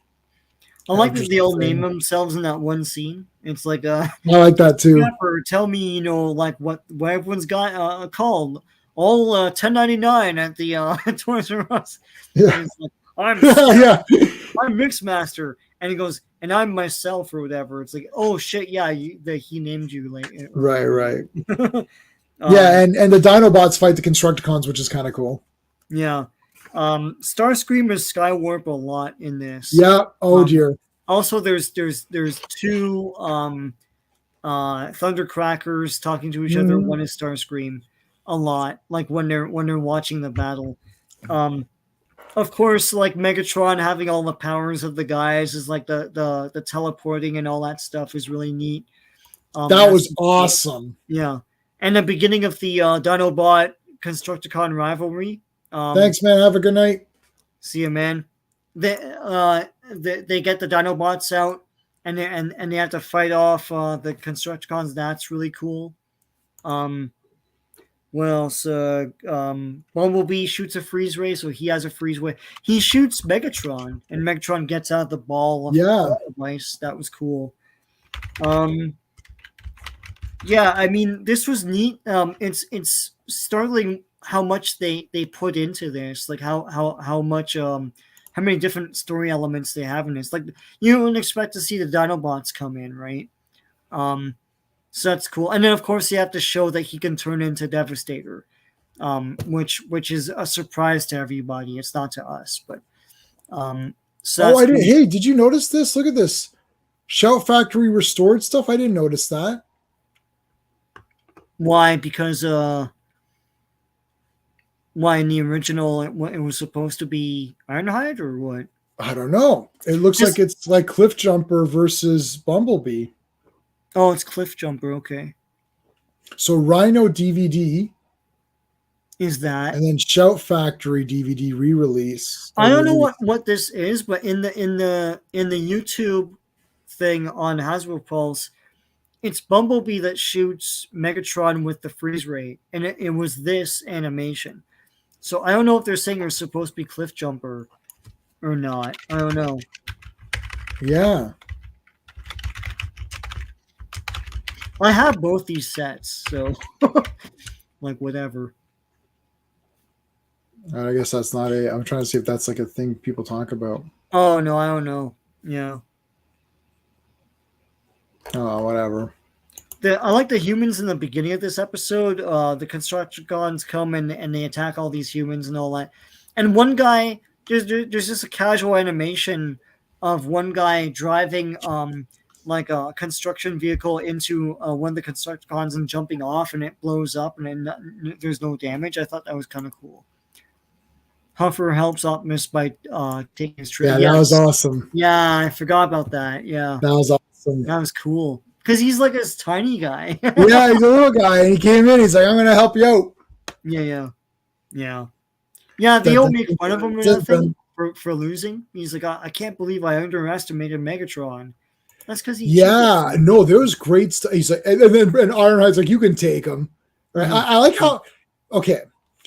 I like that they all name themselves in that one scene. It's like I like that too. Scrapper, tell me, like what everyone's got called. All 10.99 at the Toys R Us. Yeah. Like, I'm Mixmaster, and he goes, and I'm myself or whatever. It's like, oh shit, yeah, he named you like right. Yeah, and the Dinobots fight the Constructicons, which is kind of cool. Yeah. Starscream is Skywarp a lot in this. Yeah. Oh dear. Also, there's two Thundercrackers talking to each other. One is Starscream a lot, like when they're watching the battle. Of course, like Megatron having all the powers of the guys is like the teleporting and all that stuff is really neat. That was awesome. Yeah. And the beginning of the Dinobot Constructicon rivalry. Thanks, man. Have a good night. See you, man. They get the Dinobots out, and they have to fight off the Constructicons. That's really cool. What else? Bumblebee shoots a freeze ray, so he has a freeze ray. He shoots Megatron, and Megatron gets out the ball of ice. That was cool. Yeah, I mean, this was neat. It's startling how much they put into this, like how much how many different story elements they have in this. Like you don't expect to see the Dinobots come in, right? So that's cool. And then of course you have to show that he can turn into Devastator, which is a surprise to everybody. It's not to us, but so I didn't. Hey, did you notice this? Look at this. Shout Factory restored stuff. I didn't notice that. Why? Because why in the original it was supposed to be Ironhide or what? I don't know. It looks like it's like Cliff Jumper versus Bumblebee. Oh, it's Cliff Jumper. Okay. So Rhino DVD is that, and then Shout Factory DVD re-release. I don't know what this is, but in the YouTube thing on Hasbro Pulse, it's Bumblebee that shoots Megatron with the freeze ray, and it was this animation. So I don't know if they're saying they're supposed to be Cliff Jumper or not. I don't know. Yeah. I have both these sets, so like whatever. I guess that's not I'm trying to see if that's like a thing people talk about. Oh no, I don't know. Yeah. Oh, whatever. I like the humans in the beginning of this episode. The Constructicons come and they attack all these humans and all that. And one guy, there's just a casual animation of one guy driving like a construction vehicle into one of the Constructicons and jumping off, and it blows up, and then there's no damage. I thought that was kind of cool. Huffer helps Optimus by taking his trip. Yeah, that was awesome. Yeah, I forgot about that. Yeah, that was awesome. That was cool. Because he's like this tiny guy. Yeah, he's a little guy, and he came in. He's like, "I'm going to help you out." Yeah. They all make fun of him and everything for losing. He's like, I can't believe I underestimated Megatron. That's because he. Yeah, no, there was great stuff. He's like, and Ironhide's like, "You can take him." Right? Mm-hmm. I like how. Okay,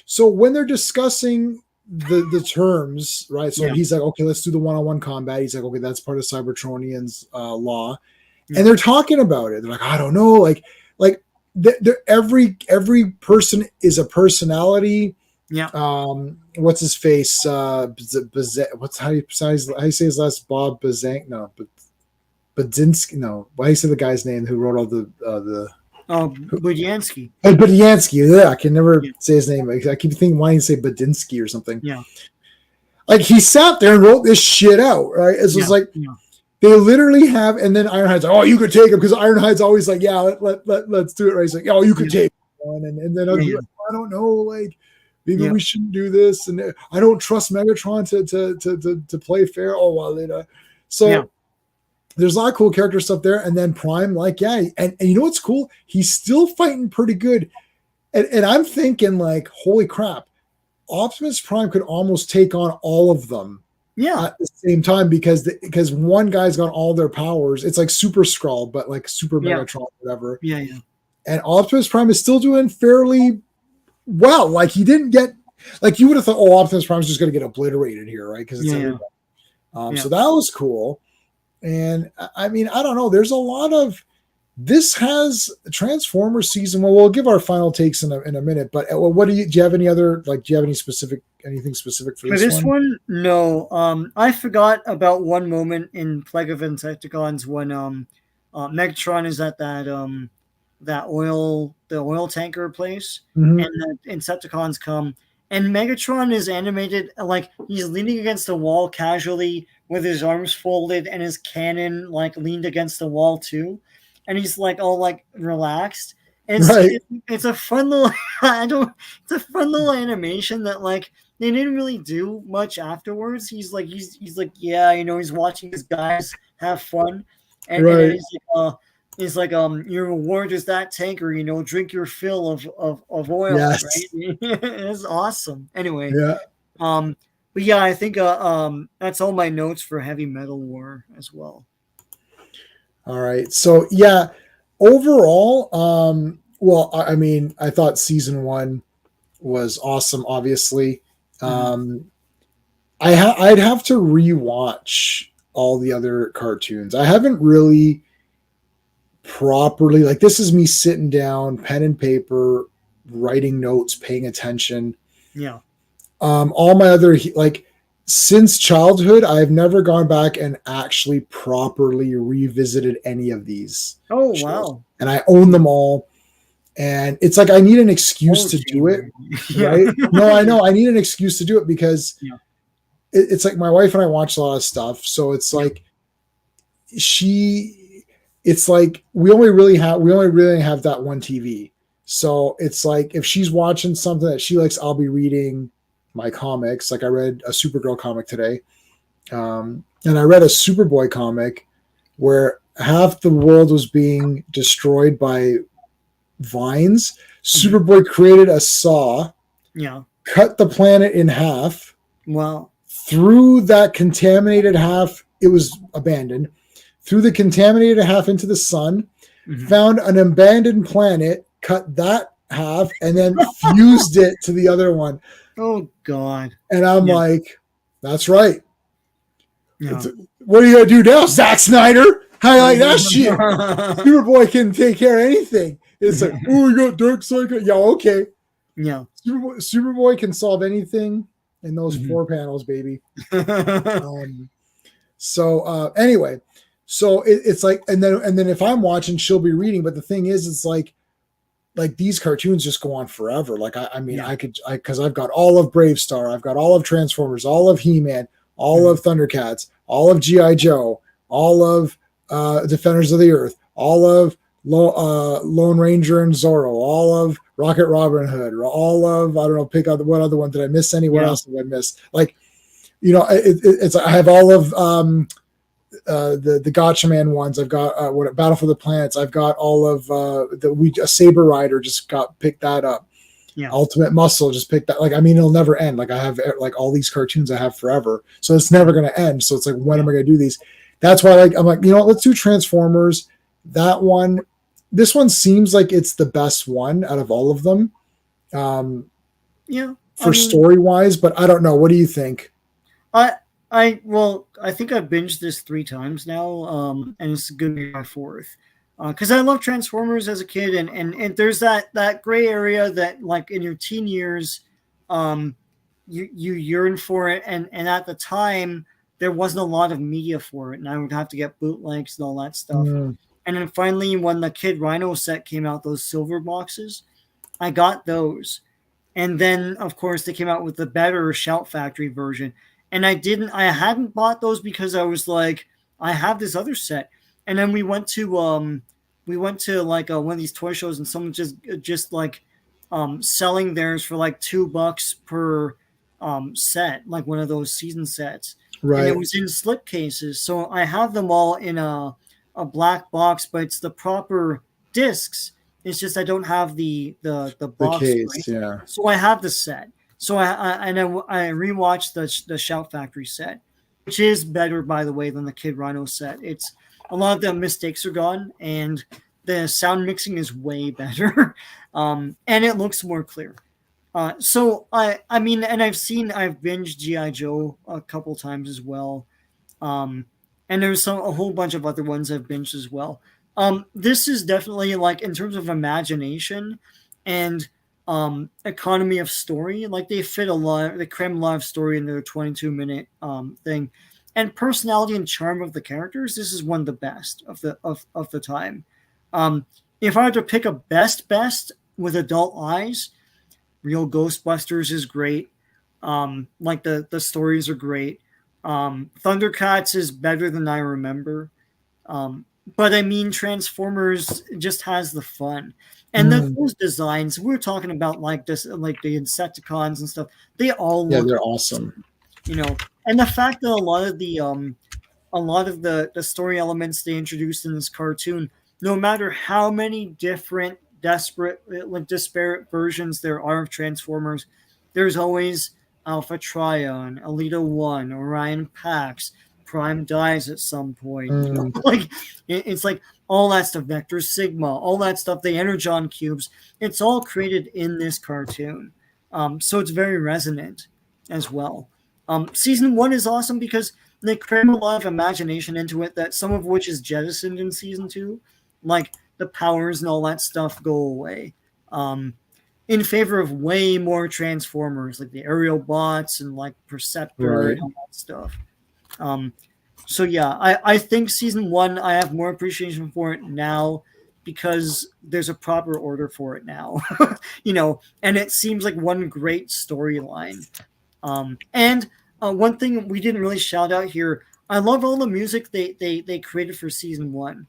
so when they're discussing the terms, right? So he's like, "Okay, let's do the one-on-one combat." He's like, "Okay, that's part of Cybertronian's law." And they're talking about it. They're like, I don't know, every person is a personality, Yeah. What's his face? What's how you say his last? Bob Bazank? No, but Badzinski? No, why do you say the guy's name who wrote all the Oh, Budiansky. Badiansky. Yeah, I can never Yeah. say his name. I keep thinking why you say Badinsky or something. Yeah. Like he sat there and wrote this shit out, right? It's just Yeah. like Yeah. they literally have, and then Ironhide's like, oh, you could take him because Ironhide's always like, yeah, let's do it, right? He's like, oh, you could Yeah. take one, and then other Yeah. people, I don't know, like maybe Yeah. we shouldn't do this, and I don't trust Megatron to play fair. Oh, well, Yeah. so there's a lot of cool character stuff there, and then Prime, like, yeah, and you know what's cool? He's still fighting pretty good, and I'm thinking like, holy crap, Optimus Prime could almost take on all of them Yeah. at the same time because one guy's got all their powers. It's like Super Skrull, but like Super Yeah. Megatron, whatever. Yeah. Yeah. And Optimus Prime is still doing fairly well. Like he didn't get like you would have thought, oh, Optimus Prime's just going to get obliterated here, right? Because it's Yeah. Yeah. so that was cool. And I mean, I don't know. There's a lot of this has Transformers season. Well, we'll give our final takes in a minute. But what do you have any other like? Do you have anything specific for For this this one? one, no. I forgot about one moment in Plague of Insecticons when Megatron is at the oil tanker place, Mm-hmm. and the Insecticons come, and Megatron is animated like he's leaning against the wall casually with his arms folded and his cannon like leaned against the wall too, and he's like all like relaxed. And Right. it's a fun little I don't it's a fun little animation that like they didn't really do much afterwards. He's like yeah, he's watching his guys have fun, and then Right. he's like your reward is that tanker, drink your fill of oil, right? Yes. It's awesome. Anyway, Yeah. um, but yeah, I think that's all my notes for Heavy Metal War as well. All right. So yeah, overall, well, I mean, I thought season one was awesome. Obviously, Mhm. um, I'd have to rewatch all the other cartoons. I haven't really properly like this is me sitting down, pen and paper, writing notes, paying attention. Yeah. All my other like since childhood, I've never gone back and actually properly revisited any of these Oh shows, wow. and I own them all. And it's like I need an excuse Oh, to do it, yeah. right? No, I know I need an excuse to do it because Yeah. it's like my wife and I watch a lot of stuff, so it's Yeah. like she it's like we only really have that one TV. So it's like if she's watching something that she likes, I'll be reading my comics. Like I read a Supergirl comic today. And I read a Superboy comic where half the world was being destroyed by vines. Superboy created a saw, Yeah. cut the planet in half, Well. threw that contaminated half, it was abandoned, threw the contaminated half into the sun, Mhm. found an abandoned planet, cut that half, and then fused it to the other one. Oh God. And I'm Yeah. like, that's right. Yeah. What are you going to do now, Zack Snyder? How you like that shit? Superboy can take care of anything. It's like, oh, we got Darkseid. Yeah, okay. Yeah. Superboy can solve anything in those Mhm. 4 panels, baby. Anyway, so it's like, and then if I'm watching, she'll be reading. But the thing is, it's like these cartoons just go on forever. Like I mean, Yeah. because I've got all of Brave Star, I've got all of Transformers, all of He-Man, all of Thundercats, all of GI Joe, all of Defenders of the Earth, all of Lone Ranger and Zorro, all of Rocket Robin Hood, all of I don't know, pick out what other one did I miss? Any? What Yeah. else did I miss? Like, it's I have all of the Gotcha Man ones. I've got what Battle for the Planets. I've got all of a Saber Rider just got picked that up. Yeah. Ultimate Muscle just picked that. Like I mean, it'll never end. Like I have like all these cartoons I have forever, so it's never going to end. So it's like when am I going to do these? That's why I'm like let's do Transformers. That one, this one seems like it's the best one out of all of them. Yeah. For story wise, but I don't know. What do you think? I think I've binged this 3 times now, and it's going to be my 4th. Because I love Transformers as a kid, and there's that gray area that like in your teen years, um, you yearn for it, and at the time there wasn't a lot of media for it, and I would have to get bootlegs and all that stuff. Mm, And then finally, when the Kid Rhino set came out, those silver boxes, I got those. And then, of course, they came out with the better Shout Factory version. And I hadn't bought those because I was like, I have this other set. And then we went to like one of these toy shows, and someone just like selling theirs for like $2 per set, like one of those season sets. And it right. was in slip cases. So I have them all in a black box, but it's the proper discs. It's just I don't have the The box, right? case, yeah. So I have the set. So I rewatched the Shout Factory set, which is better, by the way, than the Kid Rhino set. It's a lot of the mistakes are gone, and the sound mixing is way better, and it looks more clear. So I mean, and I've binged GI Joe a couple times as well. Um, and there's a whole bunch of other ones I've binged as well. This is definitely like in terms of imagination and economy of story, like they cram a lot of story into their 22-minute thing, and personality and charm of the characters. This is one of the best of the time. Um, if I had to pick a best with adult eyes, Real Ghostbusters is great. Like the stories are great. Thundercats is better than I remember. Um, but I mean, Transformers just has the fun, and Mm, those designs we were talking about, like this, like the Insecticons and stuff. They all yeah, look, they're awesome. you know, and the fact that a lot of the story elements they introduced in this cartoon, no matter how many different disparate versions there are of Transformers, there's always Alpha Trion, Alita One, Orion Pax, Prime dies at some point. Mm, Like it's like all that stuff, Vector Sigma, all that stuff, the Energon cubes, it's all created in this cartoon. So it's very resonant as well. Season one is awesome because they cram a lot of imagination into it, that some of which is jettisoned in season two, like the powers and all that stuff go away, in favor of way more Transformers, like the aerial bots and like Perceptor right. and all that stuff. Um, so yeah, I think season one I have more appreciation for it now because there's a proper order for it now, and it seems like one great storyline. And one thing we didn't really shout out here, I love all the music they created for season one,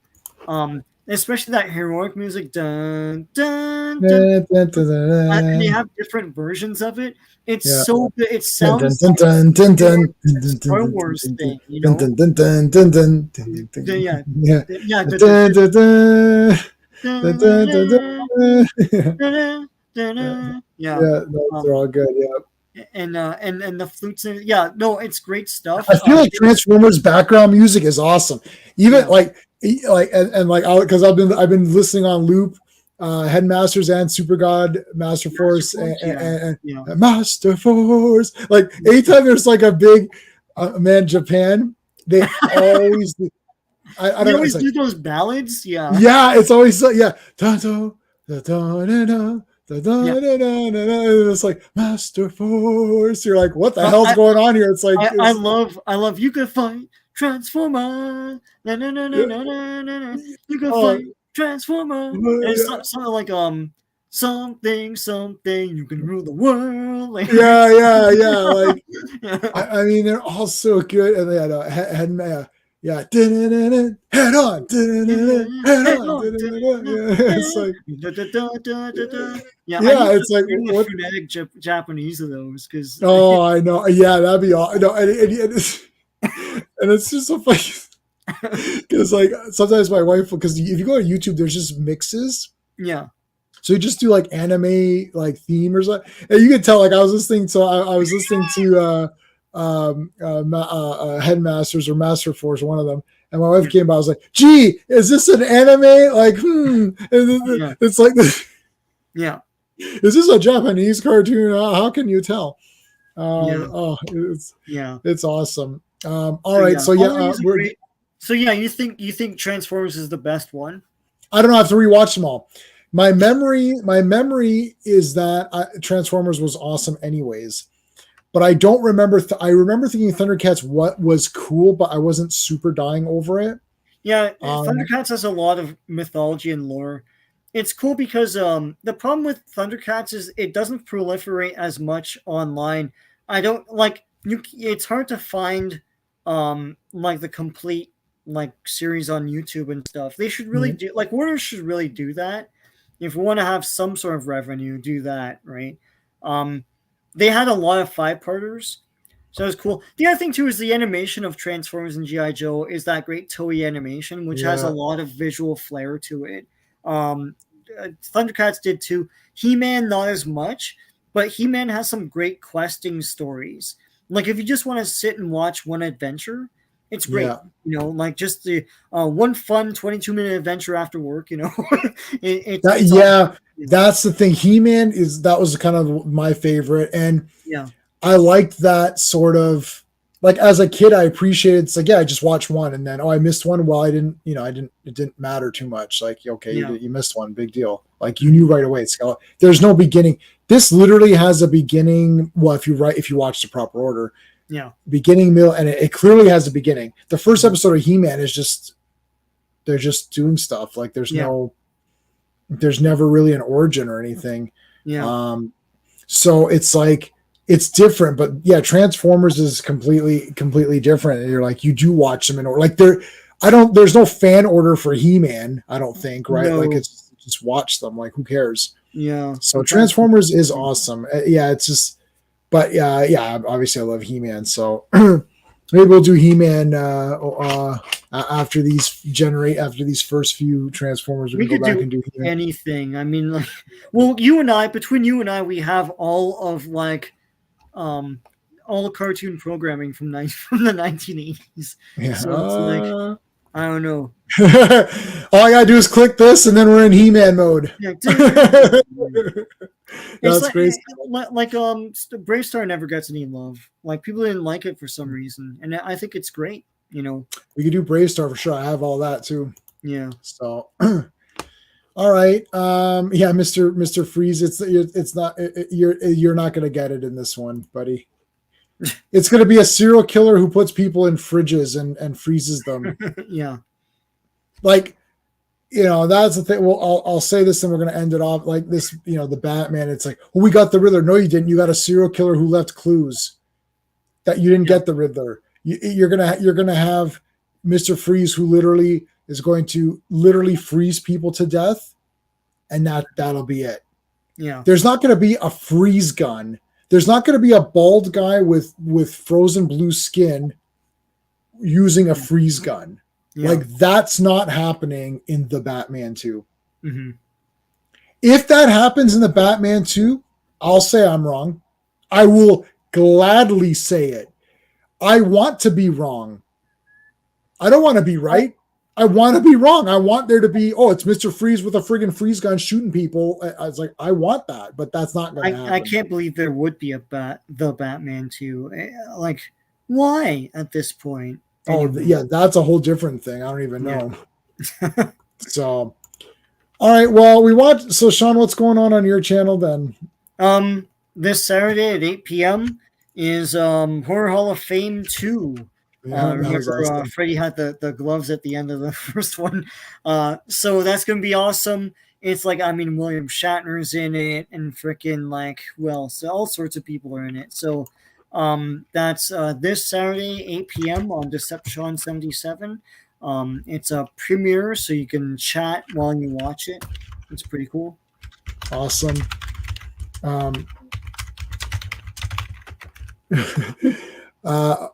especially that heroic music, dun dun dun. Da, da, da, da, And they da. have different versions of it. It's Yeah. so good. It Dun, dun, sounds dun, like dun, dun, a dun, dun, dun, Star dun, Wars dun, thing, you dun, know? dun, dun, dun, dun, dun, dun, dun, Yeah, dun. Yeah. yeah, Dun, dun, dun, dun, dun, dun, dun. Yeah, yeah. yeah, those are all good. Yeah. And the flutes and yeah, no, it's great stuff. I feel like Transformers background music is awesome. Even Yeah, like and like because I've been listening on loop, Headmasters and Super God, Master Master Force, Force, yeah, yeah. and Master Force. Like anytime there's like a big man Japan, they always I They don't know. It's always like do those ballads, yeah, yeah, it's always like yeah. Dun, dun, dun, dun, dun, dun. Da, yeah. da, da, da, da, da. And it's like Master Force. You're like, what the Uh, hell's I, going on here? It's like, I love you can fight Transformer, na na na na yeah, na na na na. You can oh, fight Transformer, and it's yeah, something like something you can rule the world. Like, yeah. Like, yeah. I mean, they're all so good. And they had a yeah, da-da-da-da, head on, da-da-da-da, head Hey, on, on. da-da-da-da. Yeah, it's like, Yeah, I yeah, need to it's like, learn the what? phonetic Japanese of those because Oh, I know. Yeah, that'd be all. No, and it's just so funny because, like, sometimes my wife, because if you go to YouTube, there's just mixes. yeah, So you just do like anime like theme or something, and you can tell. Like I was listening, so I was listening to Headmasters or Master Force, one of them, and my wife yeah, came by. I was like, "Gee, is this an anime? Like, yeah, it's like, yeah, is this a Japanese cartoon? How can you tell?" yeah, Oh, yeah. it's awesome. So All right, yeah, so all yeah, of these are great. So yeah, you think Transformers is the best one? I don't know. I have to rewatch them all my memory is that Transformers was awesome anyways. But I don't remember. I remember thinking Thundercats what was cool, but I wasn't super dying over it. Yeah, Um, Thundercats has a lot of mythology and lore. It's cool because the problem with Thundercats is it doesn't proliferate as much online. I don't like you. It's hard to find like the complete like series on YouTube and stuff. They should really mhm. do like Warner should really do that. If we want to have some sort of revenue, do that, right? Um, they had a lot of five parters, so it's cool. The other thing too is the animation of Transformers and GI Joe is that great Toei animation, which has a Yeah, lot of visual flair to it. Um, Thundercats did too. He Man not as much, but He Man has some great questing stories. Like if you just want to sit and watch one adventure, it's great. yeah. Like just the one fun 22-minute adventure after work. That It's awesome. yeah, that's the thing. He-Man is that was kind of my favorite, and Yeah, I liked that sort of like as a kid. I appreciated it's like yeah, I just watched one, and then I missed one. Well, I didn't, I didn't. It didn't matter too much. Like okay, yeah, you missed one, big deal. Like you knew right away. There's no beginning. This literally has a beginning. Well, if you watch the proper order, yeah, beginning, middle, and it clearly has a beginning. The first mhm, episode of He-Man is just they're just doing stuff. Like yeah, there's never really an origin or anything. yeah, Um, so it's like it's different, but yeah, Transformers is completely different. And you're like you do watch them in order. Like I don't. There's no fan order for He-Man. I don't think right. Like no, it's just watch them. Like who cares? yeah. So Transformers. Transformers is awesome. Yeah, it's just. But yeah. Obviously, I love He-Man. So maybe we'll do He-Man after these first few Transformers. We We can go could back do and do He-Man. anything. I mean, like, well, you and I, between you and I, we have all of like, um, all the cartoon programming from the 1980s. Yeah. So it's like, I don't know. All I gotta do is click this, and then we're in He-Man mode. Yeah, it's That's like, crazy. Brave Star never gets any love. Like people didn't like it for some reason, and I think it's great. We could do Brave Star for sure. I have all that too. Yeah, So, all right. Yeah, Mister Freeze. It's not you're not gonna get it in this one, buddy. It's gonna be a serial killer who puts people in fridges and freezes them. yeah, Like that's the thing. Well, I'll say this and we're going to end it off like this. The Batman. It's like, well, we got the Riddler. No, you didn't. You got a serial killer who left clues that you didn't yeah, get the Riddler. You're gonna have Mister Freeze who literally is going to literally freeze people to death, and that'll be it. yeah, There's not going to be a freeze gun. There's not going to be a bald guy with frozen blue skin using a freeze gun. yeah. Like that's not happening in the Batman 2. Hmm. If that happens in the Batman 2, I'll say I'm wrong. I will gladly say it. I want to be wrong. I don't want to be right. I want to be wrong. I want there to be, it's Mr. Freeze with a friggin' freeze gun shooting people. I was like, I want that, but that's not going to happen. I can't believe there would be the Batman 2. Like, why at this point? Oh, Anyway, yeah, that's a whole different thing. I don't even yeah. know. So, all right. Well, we watch. So, Sean, what's going on your channel then? This Saturday at 8 p.m. is Horror Hall of Fame 2. Yeah, that was Remember, awesome. Freddie had the gloves at the end of the first one. So that's gonna be awesome. It's like William Shatner's in it, and freaking like so all sorts of people are in it. So that's this Saturday 8 p.m. on Deception 77. It's a premiere, so you can chat while you watch it. It's pretty cool. Awesome.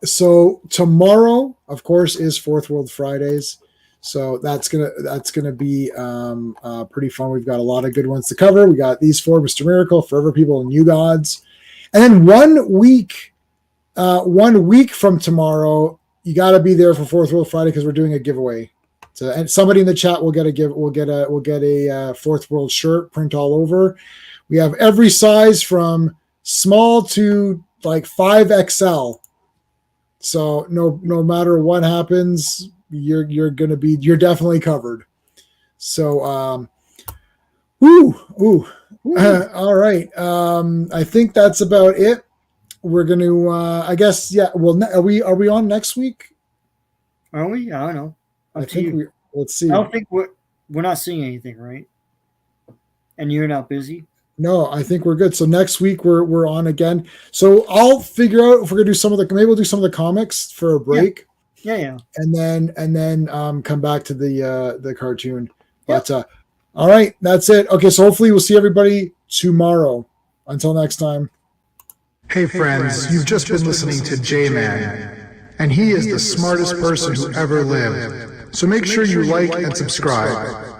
So tomorrow, of course, is Fourth World Fridays. So that's gonna be pretty fun. We've got a lot of good ones to cover. We got these four: Mr. Miracle, Forever People, and New Gods. And then 1 week from tomorrow, you got to be there for Fourth World Friday because we're doing a giveaway. So, and somebody in the chat will get a Fourth World shirt, print all over. We have every size from small to like 5XL. So no matter what happens, you're definitely covered. So Ooh. All right. I think that's about it. We're going to, I guess, yeah. Well, are we on next week? Are we? I don't know. I Up to think you. let's I see. don't think we're not seeing anything, right? And you're not busy. No, I think we're good. So next week we're on again. So I'll figure out if we're gonna do some of the maybe we'll do some of the comics for a Yeah. break, Yeah. and then come back to the cartoon. But Yep. all right, that's it. Okay, so hopefully we'll see everybody tomorrow. Until next time. Hey friends, you've just been listening to J-Man, and he is the smartest person who ever lived. So make sure you like and subscribe.